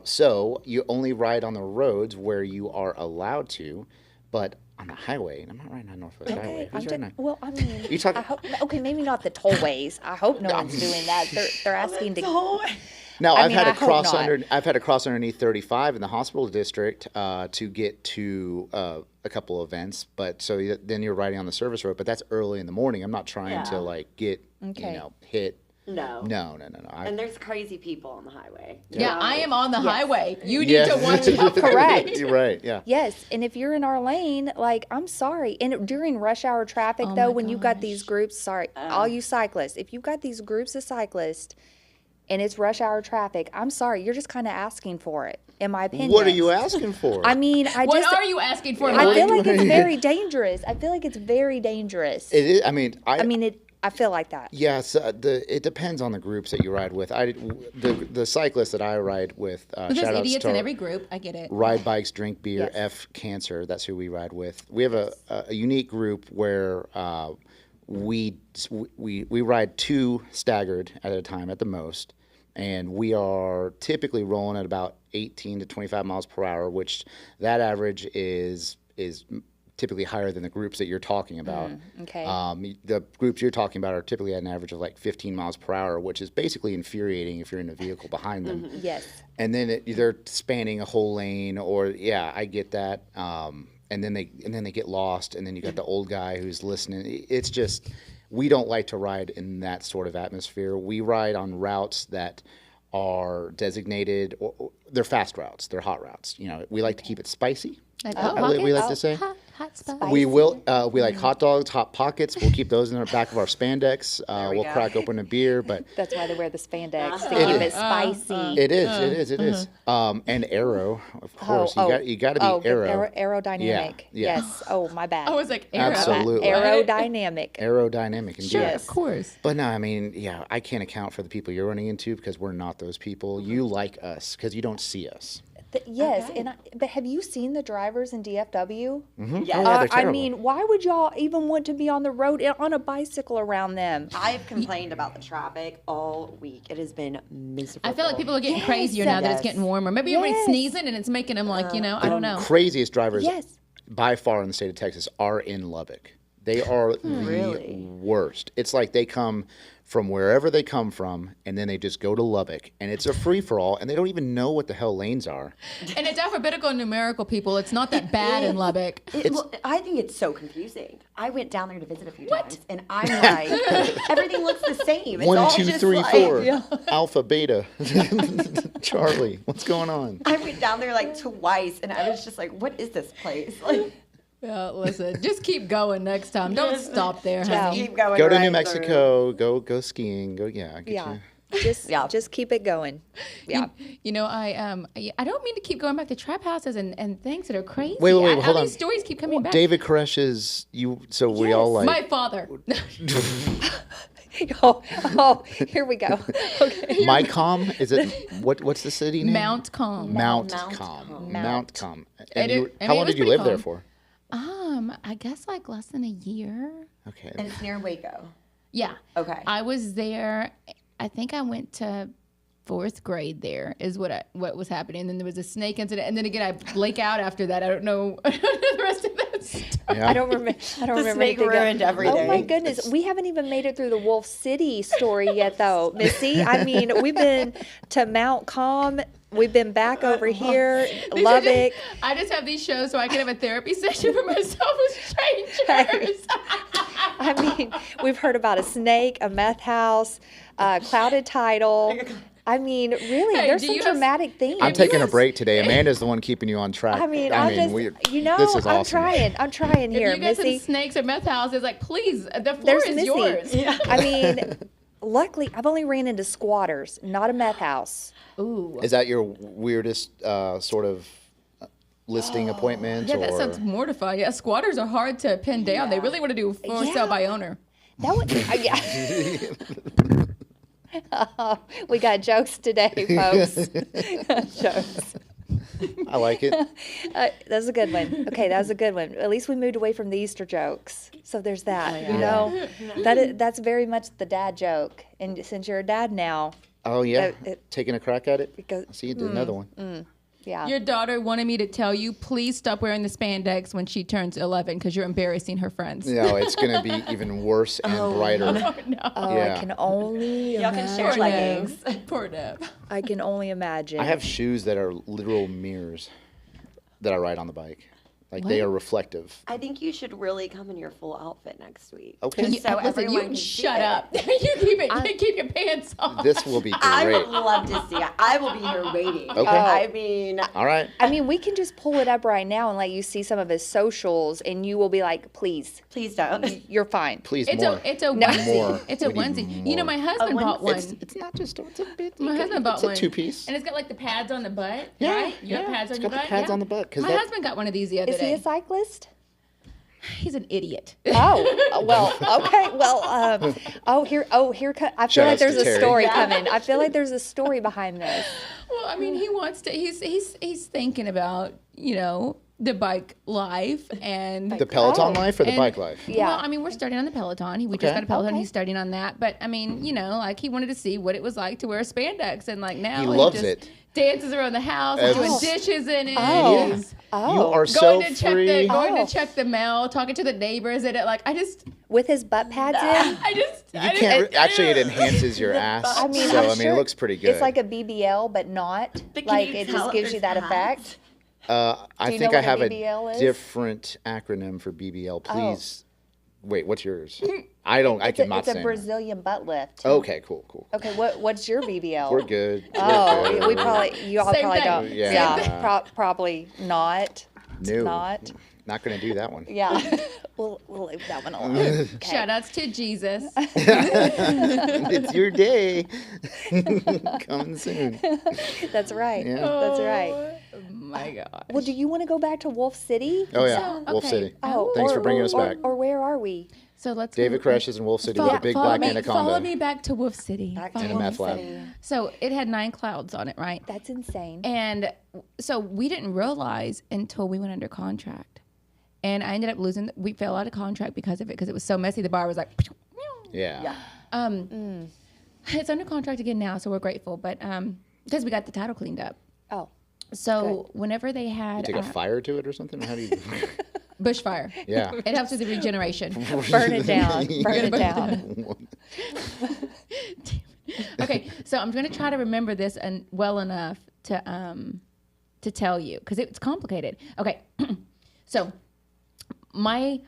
So you only ride on the roads where you are allowed to, but on the highway, and I'm not riding on Northwest Highway. Who's riding on? Well, I mean, You talking- I hope, okay, maybe not the tollways. I hope no one's doing that. They're asking to. No, I I've mean, had I to hope cross not. I've had to cross underneath 35 in the hospital district to get to a couple events. But then you're riding on the service road. But that's early in the morning. I'm not trying to like get Okay. hit. No. No. And there's crazy people on the highway. Yeah, I am on the highway. You need Yeah. to watch out. Correct. You're right. Yeah. Yes, and if you're in our lane, like, I'm sorry. And during rush hour traffic, Oh though, my when you've got these gosh. groups, sorry, all you cyclists, if you've got these groups of cyclists and it's rush hour traffic, I'm sorry, you're just kind of asking for it, in my opinion. What are you asking for? I mean, What are you asking for? I Mike? feel like it's very dangerous. I feel like it's very dangerous. It is. I feel like that. Yes, it depends on the groups that you ride with. The cyclists that I ride with. There's shout outs idiots to in every group. I get it. Ride bikes, drink beer, Yes. F cancer. That's who we ride with. We have a unique group where we ride two staggered at a time at the most, and we are typically rolling at about 18 to 25 miles per hour, which that average is typically higher than the groups that you're talking about. Okay. The groups you're talking about are typically at an average of like 15 miles per hour, which is basically infuriating if you're in a vehicle behind them. Yes. And then they're spanning a whole lane, or I get that. And then they get lost, and then you got the old guy who's listening. It's just, we don't like to ride in that sort of atmosphere. We ride on routes that are designated, or they're fast routes, they're hot routes. We like to keep it spicy. Like We like to say. hot spot. We like hot dogs, hot pockets. We'll keep those in the back of our spandex. we We'll go. crack open a beer, but That's why they wear the spandex, to Uh-huh. keep it spicy. it is. And aero, of course. You got to be good. aero. Aerodynamic. Yeah. Yes. Oh, my bad. I was like, arrow. Absolutely. Aerodynamic. Aerodynamic, indeed. Sure, of course. But no, I can't account for the people you're running into because we're not those people. You like us because you don't see us. Yes, Okay. but have you seen the drivers in DFW? Yes. Oh, yeah, they're I terrible. mean, why would y'all even want to be on the road on a bicycle around them? I've complained about the traffic all week. It has been miserable. I feel like people are getting crazier now that it's getting warmer. Maybe everybody's Yes. sneezing and it's making them like, I don't know. Craziest drivers Yes. by far in the state of Texas are in Lubbock. They are Really? the worst. It's like they come from wherever they come from, and then they just go to Lubbock, and it's a free-for-all, and they don't even know what the hell lanes are. And it's alphabetical and numerical, people. It's not that bad in Lubbock. I think it's so confusing. I went down there to visit a few times, and I'm like, everything looks the same. It's 1, all 2, just 3, like, 4. Alpha, beta. Charlie, what's going on? I went down there like twice, and I was just like, what is this place? Like, Yeah, listen, just keep going next time. Don't stop there, honey. keep going. Go to right New through. Mexico. Go skiing. I get Yeah. you. Just keep it going. Yeah. I don't mean to keep going back to trap houses and things that are crazy. Wait, All hold on. these stories keep coming back. David Koresh's we all like. My father. Oh, here we go. Okay. MyCom, is it what's the city name? Mount Calm. Mount Mount Com. Com. Mount Com. And And it how long was did you pretty live there calm. for? I guess like less than a year. Okay. And it's near Waco. Yeah. Okay. I was there I think I went to 4th grade there is what was happening. And then there was a snake incident. And then again, I blank out after that. I don't know the rest of that story. Yeah. I don't remember. I don't The remember snake anything. ruined everything. Oh my goodness, we haven't even made it through the Wolf City story yet, though, Missy. I mean, we've been to Mount Calm. We've been back over here, Lubbock. I just have these shows so I can have a therapy session for myself with strangers. I mean, we've heard about a snake, a meth house, clouded title. I mean, really, Hey, there's do some you have- dramatic themes. I'm taking a break today. Amanda's the one keeping you on track. I mean, this is I'm awesome. I'm trying If here, you get some Missy. snakes or meth houses, like, please, the floor There's is Missy. yours. I mean, luckily, I've only ran into squatters, not a meth house. Ooh. Is that your weirdest sort of listing appointments? Yeah, that or? sounds mortifying. Yeah, squatters are hard to pin down. They really want to do for sale by owner. That would, yeah. We got jokes today, folks. Jokes. I like it. That's a good one. Okay, that was a good one. At least we moved away from the Easter jokes. So there's that. You know, that's very much the dad joke. And since you're a dad now, Oh yeah, it- taking a crack at it. goes- See, you did another one. yeah. Your daughter wanted me to tell you, please stop wearing the spandex when she turns 11 because you're embarrassing her friends. No, it's gonna be even worse and brighter. Oh, no. Oh, Yeah. I can only Y'all can imagine. share leggings. Poor Deb. I can only imagine. I have shoes that are literal mirrors that I ride on the bike. Like they are reflective. I think you should really come in your full outfit next week. Okay. Just so Listen, everyone you can see shut it. up. You keep your pants on. This will be I great. would love to see it. I will be here waiting. Okay. I mean, All right. I mean, we can just pull it up right now and let you see some of his socials, and you will be like, please, please don't. you're fine. Please It's more. a onesie. More. It's a We need onesie. You know, more. my husband bought one. It's not just. It's a bit. My husband bought it's one. a two-piece. And it's got like the pads on the butt. Yeah, Right? You got yeah, pads it's on your got the butt. pads yeah. on the butt, 'cause My that- husband got one of these the other Is he day. a cyclist? He's an idiot. Oh, well, okay. Well, I feel Shout like outs there's to a Terry. story Yeah. coming. I feel like there's a story behind this. Well, I mean, he wants to. He's thinking about the bike life and The Peloton Oh. life or the and- bike life? Yeah. Well, I mean, we're starting on the Peloton. We Okay. just got a Peloton. Okay. He's starting on that. But I mean, like he wanted to see what it was like to wear spandex, and like now He loves just it. dances around the house, and doing It's- dishes in it. Oh. He's You are so going to check free. to check the mail, talking to the neighbors, and I just With his butt pads in. You can't. Actually, it enhances your ass. I mean, so I'm I mean, sure it looks pretty good. It's like a BBL, but not. But can Like you it tell just if gives you there's that pads? effect. I Do you think know I what a have BBL a is? different acronym for BBL. Oh. Please. Wait, what's yours? I don't. I It's a, cannot it's a say. Brazilian butt lift. Okay, cool. Okay, what's your BBL? We're good. Oh, We're good. we probably you all Same probably thing. don't. Yeah. Yeah, probably not. No, Not. not going to do that one. Yeah, we'll leave that one alone. Okay. shout outs to Jesus. It's your day. Coming soon. That's right. Yeah. That's right. Oh my God. Well, do you want to go back to Wolf City? Oh yeah, So, Wolf okay. City. Oh, Thanks for bringing us back. Or where are we? So let's David Koresh is in Wolf City with a big follow black me, anaconda Follow me back to Wolf City. Back Follow to and a me. meth lab. So it had 9 clouds on it, right? That's insane. And so we didn't realize until we went under contract. And I ended up losing. We fell out of contract because of it, because it was so messy. The bar was like, Yeah. it's under contract again now, so we're grateful. But because we got the title cleaned up. Oh, So whenever they had Take a fire to it or something? How do you? bushfire, Yeah. it helps with the regeneration. burn it down. Burn it down. Okay, so I'm going to try to remember this and well enough to tell you, because it's complicated. Okay, so my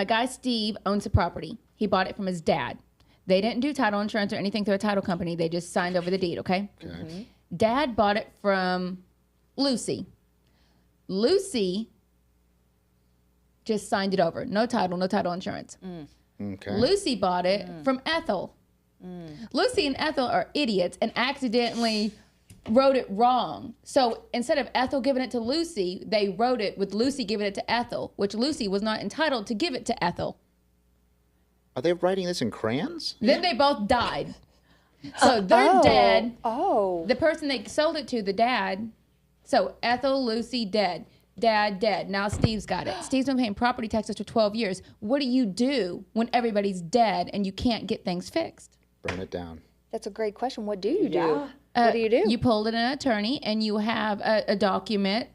guy Steve owns a property. He bought it from his dad. They didn't do title insurance or anything through a title company. They just signed over the deed. Okay. Okay. Dad bought it from Lucy. Lucy just signed it over. No title insurance. Okay. Lucy bought it from Ethel. Lucy and Ethel are idiots and accidentally wrote it wrong. So instead of Ethel giving it to Lucy, they wrote it with Lucy giving it to Ethel, which Lucy was not entitled to give it to Ethel. Are they writing this in crayons? Then they both died. So their dad, Oh. the person they sold it to, the dad, so Ethel, Lucy, dead. Dad, dead. Now Steve's got it. Steve's been paying property taxes for 12 years. What do you do when everybody's dead and you can't get things fixed? Burn it down. That's a great question. What do you do? Yeah. What do you do? You pulled in an attorney and you have a document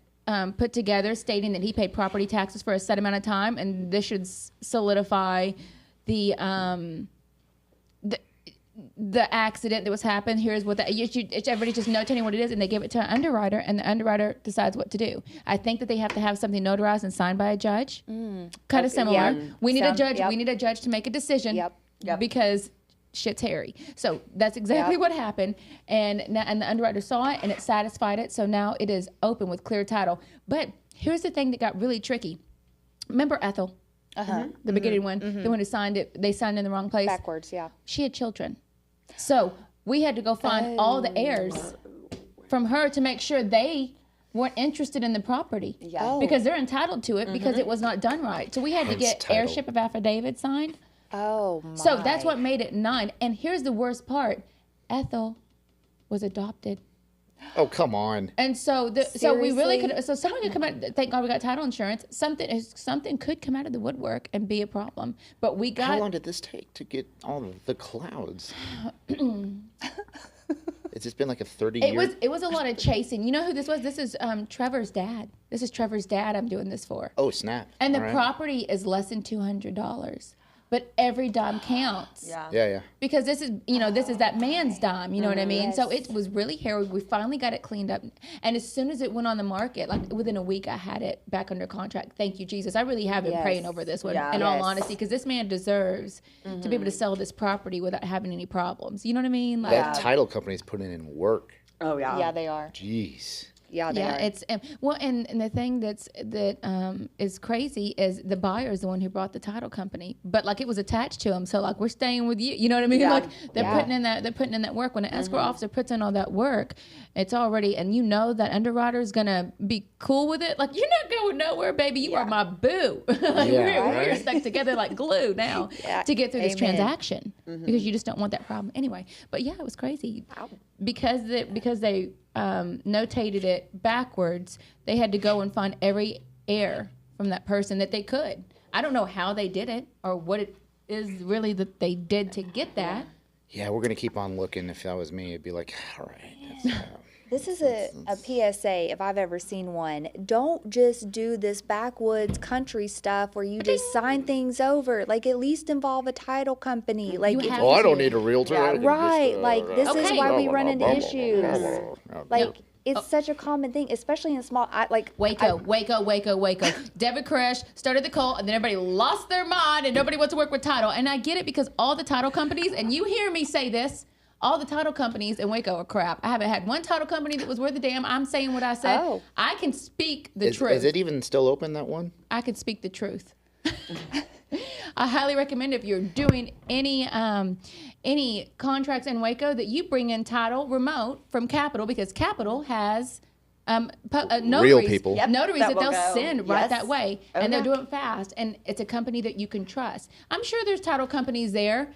put together stating that he paid property taxes for a set amount of time, and this should solidify the accident that was happened. Here's what everybody just notating what it is, and they give it to an underwriter, and the underwriter decides what to do. I think that they have to have something notarized and signed by a judge. Kind of similar. yeah. We need a judge. Yep. We need a judge to make a decision. Yep. Because shit's hairy. So that's exactly what happened. And the underwriter saw it and it satisfied it. So now it is open with clear title. But here's the thing that got really tricky. Remember Ethel? The beginning one, the one who signed it, they signed in the wrong place. Backwards, yeah. She had children. So we had to go find all the heirs from her to make sure they weren't interested in the property. Yeah. Because they're entitled to it because it was not done right. So we had to get title. heirship of affidavit signed. Oh, my. So that's what made it 9. And here's the worst part. Ethel was adopted. Oh, come on. And so so we really Seriously? could, so someone could come out, thank God we got title insurance. Something could come out of the woodwork and be a problem. But we How got, long did this take to get all of the clouds? It's just been like a 30-year... it was a lot of chasing. You know who this was? This is Trevor's dad. This is Trevor's dad I'm doing this for. Oh, snap. And the All right. property is less than $200. But every dime counts. Yeah. Because this is that man's dime, you know what I mean? So it was really hairy. We finally got it cleaned up. And as soon as it went on the market, like within a week, I had it back under contract. Thank you, Jesus. I really have been praying over this one, in all honesty, because this man deserves to be able to sell this property without having any problems. You know what I mean? Like, That title company's putting in work. Oh, yeah. Yeah, they are. Jeez. Yeah, they are. it's well, and the thing that is crazy is the buyer is the one who brought the title company, but like it was attached to him, so like we're staying with you. You know what I mean? Yeah. Like they're putting in that work. When an escrow officer puts in all that work, it's already, and you know that underwriter is gonna be cool with it. Like you're not going nowhere, baby. You are my boo. Like, we're right. stuck together like glue now to get through this Amen. transaction because you just don't want that problem anyway. But yeah, it was crazy because they notated it backwards. They had to go and find every heir from that person that they could. I don't know how they did it or what it is really that they did to get that. Yeah, we're going to keep on looking. If that was me, it'd be like, all right. That's, This is a PSA, if I've ever seen one. Don't just do this backwoods country stuff where you just sign things over. Like, at least involve a title company. Like, You if- have oh, I to. don't need a realtor. I can just, right. Like, this is Okay. why we run into issues. Like, No. it's such a common thing, especially in small, Waco. David Koresh started the cult, and then everybody lost their mind, and nobody wants to work with title. And I get it because all the title companies, and you hear me say this, all the title companies in Waco are crap. I haven't had one title company that was worth a damn. I'm saying what I said. Oh. I can speak the truth. Is it even still open, that one? I can speak the truth. I highly recommend if you're doing any contracts in Waco that you bring in title remote from Capital, because Capital has notaries, Real people. Yep, notaries that that will they'll go. send right Yes. that way, and they'll Okay. do it fast, and it's a company that you can trust. I'm sure there's title companies there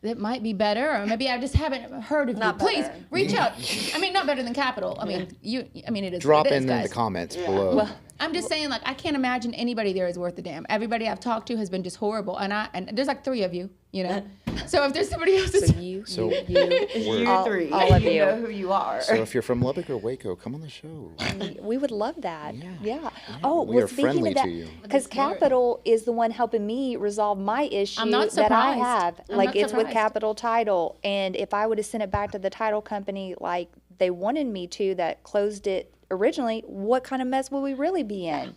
that might be better, or maybe I just haven't heard of Not you. Please better. reach out. I mean, not better than Capital. I mean, it is. Drop it is, in guys. the comments below. I'm just saying, like, I can't imagine anybody there is worth a damn. Everybody I've talked to has been just horrible, and there's like 3 of you, you know. So if there's somebody else, that's So, You All- three. all of you you. know who you are. so if you're from Lubbock or Waco, come on the show. we would love that. Yeah. Yeah. Oh, We well, are speaking friendly of that, to you. because Capital is the one helping me resolve my issue I'm not that I surprised. have. I'm Like, not it's with surprised. Capital Title, and if I would have sent it back to the title company like they wanted me to, that closed it originally, what kind of mess would we really be in?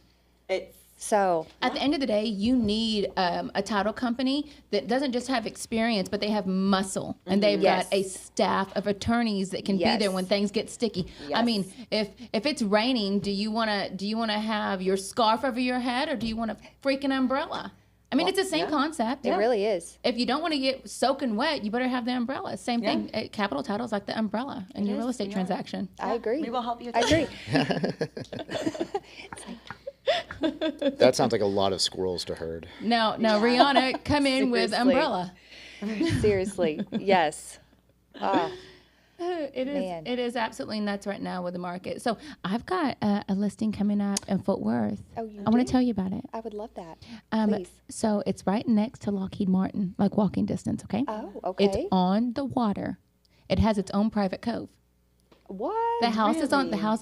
It's So, at the end of the day, you need a title company that doesn't just have experience, but they have muscle, and they've Yes. got a staff of attorneys that can be there Yes. when things get sticky. I Yes. mean, if it's raining, do you want to have your scarf over your head, or do you want a freaking umbrella? I mean, it's the same concept. it really is. If you don't want to get soaking wet, you better have the umbrella. Same thing. Capital Title is like the umbrella in your real estate transaction. I agree. we will help you. I agree. That sounds like a lot of squirrels to herd. Now, Rihanna, come in with Seriously. umbrella. Seriously. Yes. Ah. It is. Man. It is absolutely nuts right now with the market. So I've got a listing coming up in Fort Worth. Oh, you I want do? to tell you about it. I would love that. Um, Please. So it's right next to Lockheed Martin, like walking distance. Okay. Oh, okay. It's on the water. It has its own private cove. What? The house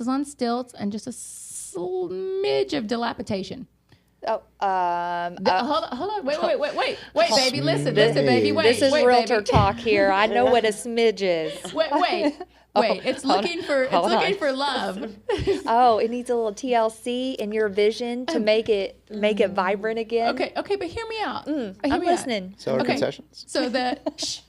is on stilts and just a smidge of dilapidation. Oh, Hold on, wait, baby, listen, baby, wait. this is wait, realtor baby. talk here. I know what a smidge is. Wait. It's looking for love. Oh, it needs a little TLC in your vision to make it vibrant again. Okay, but hear me out. I'm listening. Seller concessions. So shh.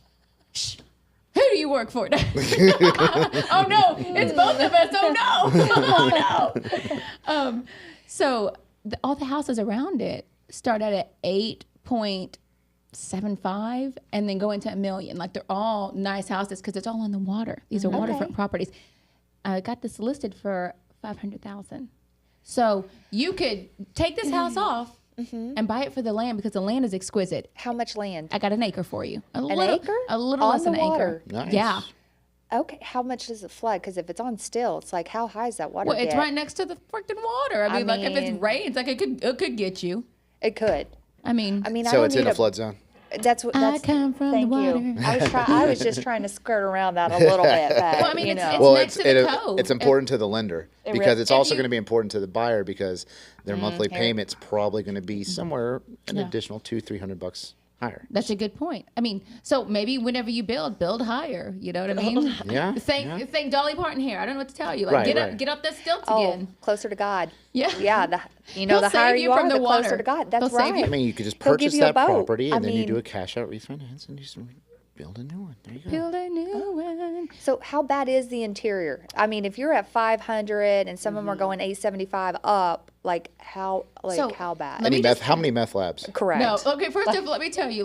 Who do you work for? Oh no, it's both of us. Oh no. So all the houses around it start at 8.75 and then go into $1 million. Like they're all nice houses because it's all on the water. These are waterfront properties. I got this listed for $500,000. So you could take this house off and buy it for the land because the land is exquisite. How much land? I got an acre for you. Acre? A little On less than the an water? acre. Nice. Yeah. Okay, how much does it flood? Because if it's on still, it's like, how high is that water Well, it's get? right next to the freaking water. I mean, like if mean- it rains, like it could get you. It could. I mean, I So don't it's in need a flood zone. That's what. I That's, come from thank the water. you. I was just trying to skirt around that a little bit, but Well, I mean, you it's- know. Well, next to the cove. it's important to the lender It because really- it's If also you- going to be important to the buyer because their monthly here. payment's probably going to be somewhere an Yeah. additional $200-300 higher. That's a good point. I mean, so maybe whenever you build higher. You know what I mean? Yeah, Thank Dolly Parton here. I don't know what to tell you. Like, Right, right. get up the stilts Oh, again. closer to God. Yeah. Yeah. The He'll the higher save you you are, from the the closer water. to God. That's He'll save right. you. I mean, you could just He'll give purchase you a that boat. property I and then you do mean- a cash out refinance and you just build a new one. There you go. Build a new one. So how bad is the interior? I mean, if you're at 500 and some of them are going 875 up, like how So, how bad? let me just- How many meth labs? Correct. No, okay, first off, let me tell you,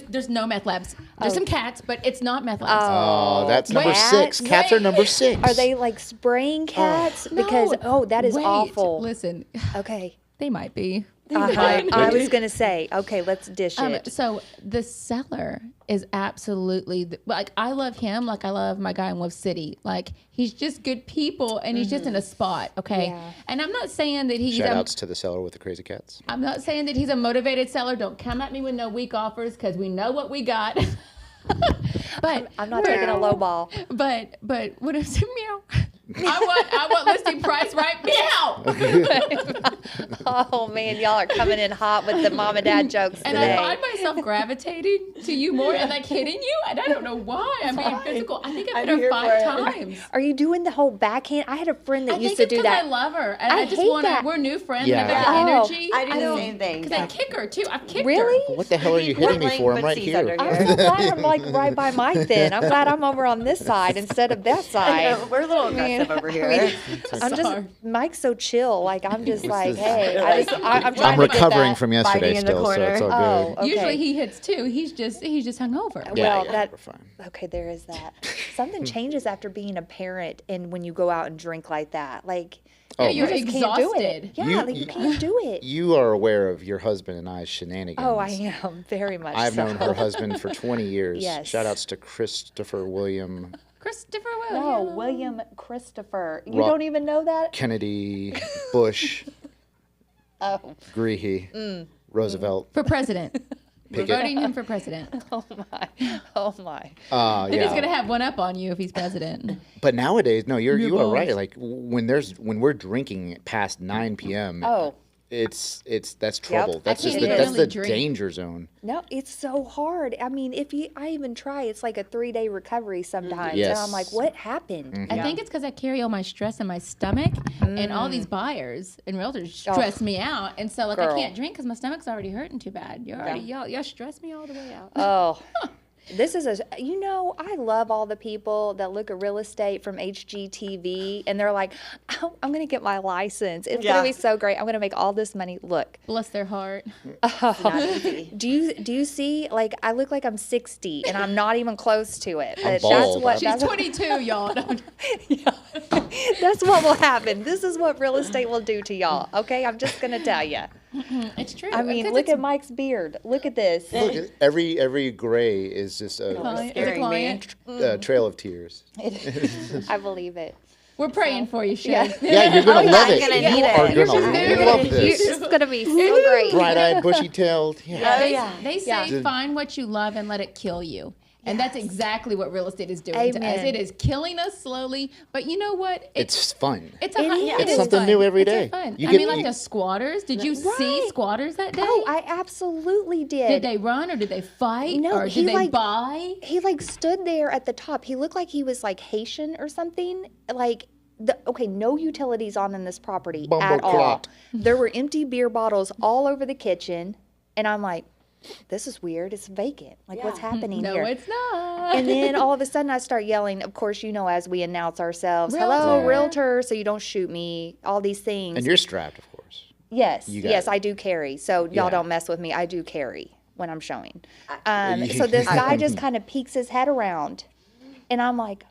there's no meth labs. There's some cats, but it's not meth labs. Oh, that's number Wait. 6. Cats are number 6. Are they like spraying cats? Because that is wait, awful. Listen, Okay. they might be. I was gonna say, okay, let's dish it. So the seller is absolutely like, I love him like I love my guy in Wolf City. Like, he's just good people and he's just in a spot. Okay, Yeah. and I'm not saying that he's Shout outs to the seller with the crazy cats. I'm not saying that he's a motivated seller. Don't come at me with no weak offers because we know what we got. But I'm not taking a low ball. But what is it? Meow. I want listing price right. Meow. Oh man, y'all are coming in hot with the mom and dad jokes And today. I find myself gravitating to you more and like hitting you, and I don't know why. I'm being physical. I think I've hit her 5 times. Are you doing the whole backhand? I had a friend that I used think to it's do because that. I love her, and I I just hate want to. that. We're new friends, Yeah. and I got the Oh, energy. I do the same thing. Because I kick her too. I've kicked her. Really? What the hell are you hitting me for? I'm right footsies here. under I'm so glad I'm like right by Mike then. I'm glad I'm over on this side instead of that side. We're a little aggressive over here. I'm just Sorry. Mike's so chill. Like I'm just like, is- hey, I'm trying I'm to get recovering that. from yesterday biting in the still, so it's all Oh, good. okay. Usually he hits too. He's just hungover. Yeah, well, yeah, that we're fine. okay. There is that. Something changes after being a parent, and when you go out and drink like that, like Oh, you're man. you just can't do it. exhausted. Yeah, You- like you can't do it. You are aware of your husband and I's shenanigans. Oh, I am very much. I've so. known her husband for 20 years. Yes. Shout outs to Christopher William Christopher No, Williams. William Christopher. You Ro- don't even know that? Kennedy, Bush, Oh, Greehey, Roosevelt, For president. We're Pickett. voting him for president. oh my, oh my. And he's Yeah. gonna have one up on you if he's president. But nowadays, no, you are right. balls. Like when we're drinking past 9 p.m. Oh. That's trouble. That's I just can't that's really the drink. danger zone. No, it's so hard. I mean, I even try, it's like a 3-day recovery sometimes. Yes. And I'm like, what happened? I think it's because I carry all my stress in my stomach, and all these buyers and realtors stress me out, and so like Girl. I can't drink because my stomach's already hurting too bad. Y'all stress me all the way out. Oh, this is I love all the people that look at real estate from HGTV and they're like, oh, I'm going to get my license. It's going Yeah. to be so great. I'm going to make all this money. Look, Bless their heart. Not easy. do you see, like, I look like I'm 60 and I'm not even close to it. I'm But bald. She's 22, y'all. that's what will happen. This is what real estate will do to y'all. Okay. I'm just going to tell you. It's true. I mean, 'Cause look it's at Mike's beard. Look at this. Look, every gray is just a client- scaring it's a client. trail of tears. I believe it. We're praying for you, Shay. Yeah, you're gonna love it. gonna You need are it. gonna love this. It's going to be so great. Bright-eyed, bushy-tailed. Yeah. They, yeah. they say find what you love and let it kill you. And that's exactly what real estate is doing to us. Amen. It is killing us slowly, but you know what? It's fun. It's It's is something fun. new every It's day. fun. You I get- mean, like you- the squatters. Did you see Right. squatters that day? Oh, I absolutely did. Did they run or did they fight No, or he, did they like- buy? He like stood there at the top. He looked like he was like Haitian or something. Like no utilities on in this property at all. Bumbleclot. There were empty beer bottles all over the kitchen, and I'm like, this is weird. It's vacant. Like what's happening No, here? it's not. And then all of a sudden I start yelling, of course, as we announce ourselves, hello, Realtor. realtor, so you don't shoot me, all these things. And you're strapped, of course. Yes, You got yes, it. I do carry. So y'all Yeah. don't mess with me. I do carry when I'm showing. So this guy just kind of peeks his head around, and I'm like,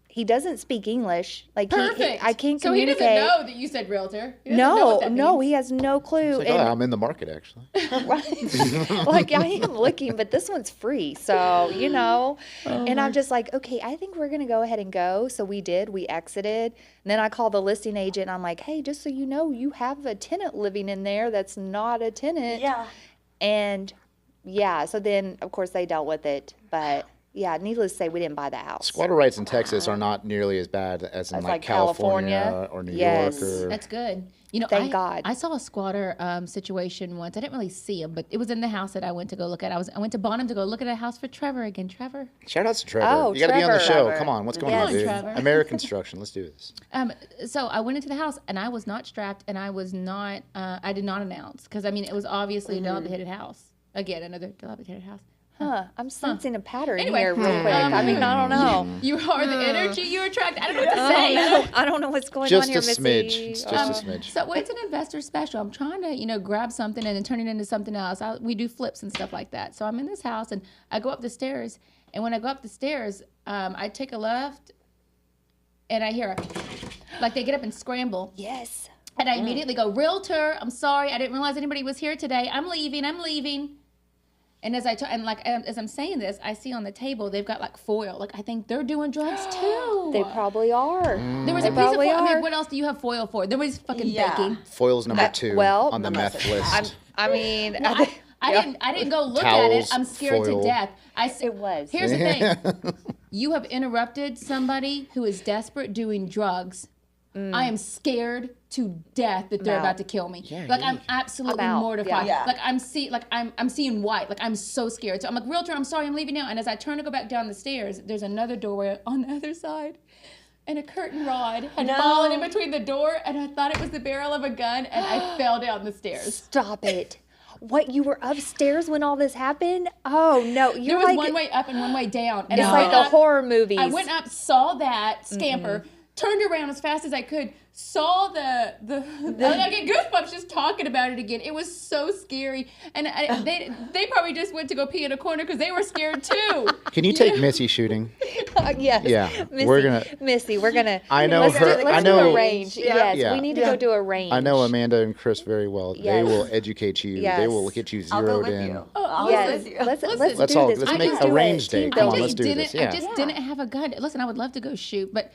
he doesn't speak English. Like Perfect. I can't so he communicate. doesn't know that you said realtor. He doesn't know what that No, means. he has no clue. It's like, I'm in the market, actually. Right. Like I am looking, but this one's free. So, and I'm just like, okay, I think we're going to go ahead and go. So we did, we exited. And then I called the listing agent and I'm like, hey, just so you know, you have a tenant living in there that's not a tenant. Yeah. And so then of course they dealt with it. But yeah, needless to say, we didn't buy the house. Squatter rights in Texas are not nearly as bad as in As like like California, California. or New Yes. York. Or, That's good. Thank God. I saw a squatter situation once. I didn't really see him, but it was in the house that I went to go look at. I went to Bonham to go look at a house for Trevor again. Trevor. Shout out to Trevor. Oh, You got to be on the Trevor. show. Trevor. Come on. What's going Yes. on, dude? Trevor. American Construction. Let's do this. So I went into the house and I was not strapped and I was not. I did not announce because I mean it was obviously a dilapidated house. Again, another dilapidated house. I'm sensing a pattern Anyway, here real quick. I mean, I don't know. You are the energy you attract. I don't know what to I say. don't know. I don't know what's going Just on a here, smidge. Missy. It's just a smidge. So it's an investor special. I'm trying to, grab something and then turn it into something else. We do flips and stuff like that. So I'm in this house and I go up the stairs. And when I go up the stairs, I take a left and I hear like they get up and scramble. Yes. And I immediately go, realtor, I'm sorry. I didn't realize anybody was here today. I'm leaving. And as as I'm saying this, I see on the table they've got like foil. Like I think they're doing drugs too. They probably are. There was They a piece of probably foil. I are. mean, what else do you have foil for? There was fucking Yeah. baking. Foil's number 2 well, on the meth list. I mean, I didn't go look at Towels, it. I'm scared foil. to death. It was. Here's the thing. You have interrupted somebody who is desperate doing drugs. I am scared to death that they're out. about to kill me. Yeah, Like yeah. I'm absolutely I'm out. mortified. Yeah. Like I'm seeing white. Like I'm so scared. So I'm like, realtor, I'm sorry, I'm leaving now. And as I turn to go back down the stairs, there's another doorway on the other side. And a curtain rod had fallen in between the door, and I thought it was the barrel of a gun, and I fell down the stairs. Stop it. What, you were upstairs when all this happened? Oh, no. There You're was like, one way up and one way down. And it's I like went the up- horror movies. I went up, saw that scamper, turned around as fast as I could, saw the I get goosebumps just talking about it again. It was so scary, and they probably just went to go pee in a corner because they were scared too. Can you take Missy shooting? Yes. Yeah, Missy, we're gonna- I know let's her- Do, let's I do know- a range. Yes, Yeah. we need to go do a range. I know Amanda and Chris very well. They Yes. will educate you. They Yes. will get you I'll go zeroed with in. you. I'll Yes. go with you. Let's Let's do all- this. let's We make just a do range team day. Come on, building. let's do this. I Yeah. just didn't have a gun. Listen, I would love to go shoot, but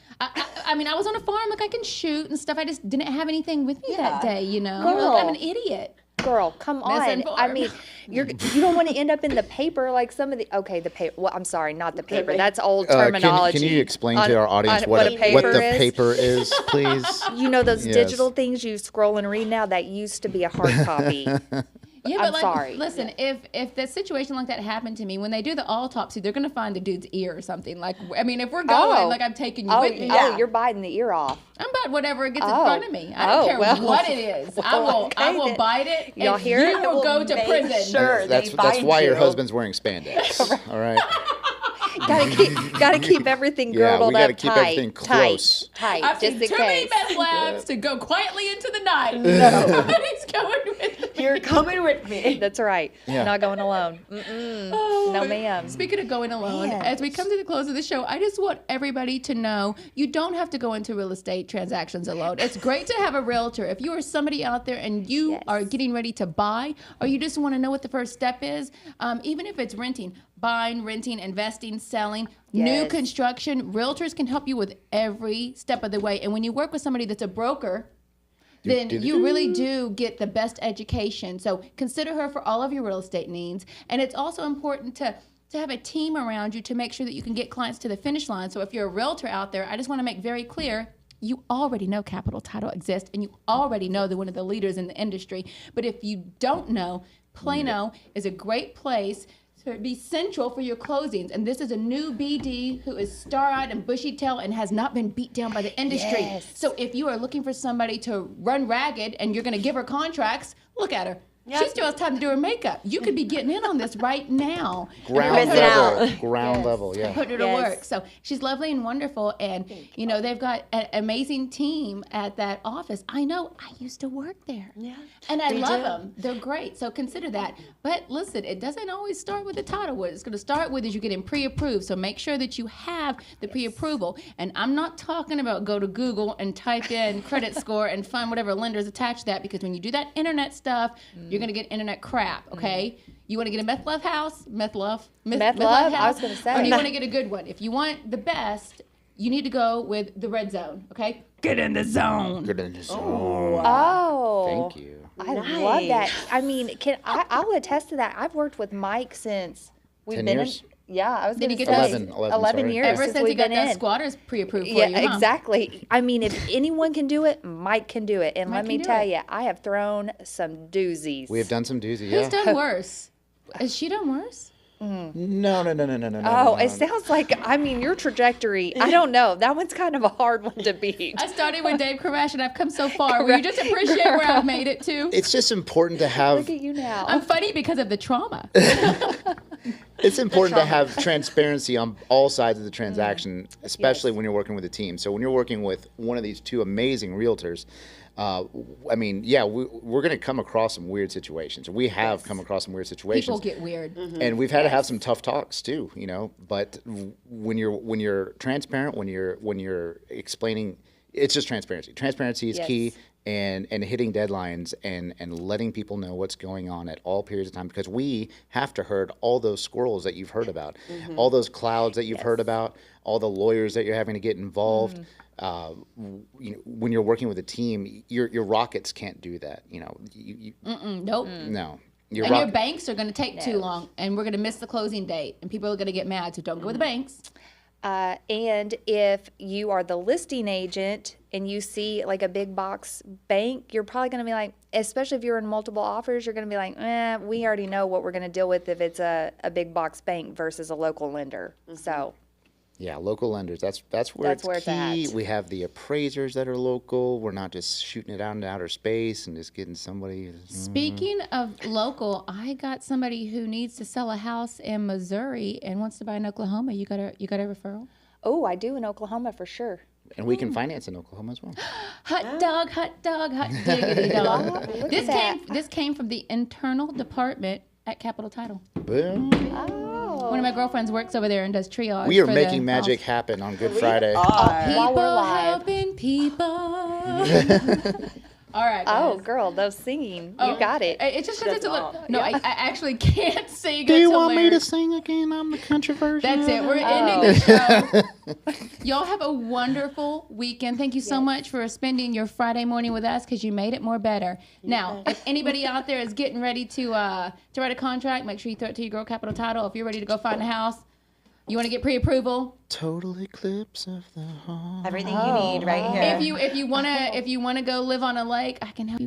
I mean, I was on a farm, like I can shoot and stuff. I just didn't have anything with me that day, Girl. Like, I'm an idiot. Girl, come on. Misinformed. I mean, you don't want to end up in the paper like some of the the paper. Well, I'm sorry, not the paper. That's old terminology. Can you explain to On- our audience on what a the paper is? paper is, please? You know those Yes. digital things you scroll and read now? That used to be a hard copy. Yeah, I'm but like, sorry. listen, if the situation like that happened to me, when they do the autopsy, they're gonna find the dude's ear or something. Like, I mean, if we're going, like I'm taking you with me. Oh, you're biting the ear off. I'm about whatever gets in Oh. front of me. I don't Oh, care well. what it is. I okay will then. bite it. Y'all and hear you it? will go to Make prison. sure That's they that's find why your you. husband's wearing spandex. All right. Gotta keep everything Yeah, girdled we gotta up keep tight, everything close. tight, I've just seen in too many case. meth labs to go quietly into the night. Nobody's going with me. You're coming with me. That's right. Yeah. Not going alone. No, ma'am. Speaking of going alone, Man. as we come to the close of the show, I just want everybody to know you don't have to go into real estate transactions alone. It's great to have a realtor. If you are somebody out there and you Yes. are getting ready to buy, or you just want to know what the first step is, even if it's renting, buying, renting, investing, selling, new Yes. construction, realtors can help you with every step of the way. And when you work with somebody that's a broker, then you really do get the best education. So consider her for all of your real estate needs. And it's also important to to have a team around you to make sure that you can get clients to the finish line. So if you're a realtor out there, I just want to make very clear, you already know Capital Title exists, and you already know they're one of the leaders in the industry. But if you don't know, Plano is a great place to be central for your closings. And this is a new BD who is star-eyed and bushy-tailed and has not been beat down by the industry. Yes. So if you are looking for somebody to run ragged and you're going to give her contracts, look at her. Yep. She still has time to do her makeup. You could be getting in on this right now. Ground missing out. level. Ground Yes. level, yeah. Put her to Yes. work. So she's lovely and wonderful. And, you know, they've got an amazing team at that office. I know. I used to work there. Yeah. And I We love do. them. They're great. So consider that. But listen, it doesn't always start with the title. What it's going to start with is you getting pre-approved. So make sure that you have the pre-approval. And I'm not talking about go to Google and type in credit score and find whatever lenders attached to that, because when you do that internet stuff, you're going to get internet crap, okay? You want to get a meth love house? Meth love? Meth love? I was gonna say. Or do you want to get a good one? If you want the best, you need to go with the red zone, okay? Get in the zone. Good in the zone. Oh. Thank you. I love that. Nice. I mean, I'll attest to that. I've worked with Mike since we've 10 been years? in. Yeah, I was Did going he to get say 11, 11 sorry. years Ever since since he we've got been that in. squatters pre-approved for Yeah, you, huh? exactly. I mean, if anyone can do it, Mike can do it. And Mike let me can do tell it. you, I have thrown some doozies. We have done some doozy, Who's yeah. done worse? Has she done worse? No. Oh, it sounds like, I mean, your trajectory, I don't know. That one's kind of a hard one to beat. I started with Dave Koresh, and I've come so far. Will you just appreciate where I've made it to? It's just important to have Look at you now. I'm funny because of the trauma. it's important to have transparency on all sides of the transaction, especially when you're working with a team. So when you're working with one of these two amazing realtors, I mean, yeah, we're going to come across some weird situations. We have come across some weird situations. People get weird. And we've had to have some tough talks too, you know. But when you're transparent, when you're explaining, it's just transparency. Transparency is key, and hitting deadlines and letting people know what's going on at all periods of time, because we have to herd all those squirrels that you've heard about, all those clouds that you've heard about, all the lawyers that you're having to get involved. You know, when you're working with a team, your rockets can't do that. You know, Nope. no. And your banks are going to take too long, and we're going to miss the closing date, and people are going to get mad. So don't go with the banks. And if you are the listing agent and you see like a big box bank, you're probably going to be like, especially if you're in multiple offers, you're going to be like, we already know what we're going to deal with if it's a big box bank versus a local lender. So. Yeah, local lenders. That's where it's key. at. We have the appraisers that are local. We're not just shooting it out into outer space and just getting somebody. Speaking of local, I got somebody who needs to sell a house in Missouri and wants to buy in Oklahoma. You got a referral? Oh, I do in Oklahoma for sure. And we can finance in Oklahoma as well. Hot dog, hot diggity dog. Look at that. This came from the internal department at Capital Title. Boom. One of my girlfriends works over there and does triage. We are for making the magic house. happen on Good Friday. While we're People live. helping people. All right, Oh, guys. girl, those singing. Oh, You got it. It's just because it's a little. No, I actually can't sing. Do you It's want me to hilarious. sing again? I'm the country version. That's it. We're ending the show. Y'all have a wonderful weekend. Thank you so much for spending your Friday morning with us, because you made it more better. Now, if anybody out there is getting ready to write a contract, make sure you throw it to your girl Capital Title. If you're ready to go find a house, you want to get pre-approval. Total eclipse of the heart. Everything you need right here. If you wanna go live on a lake, I can help you.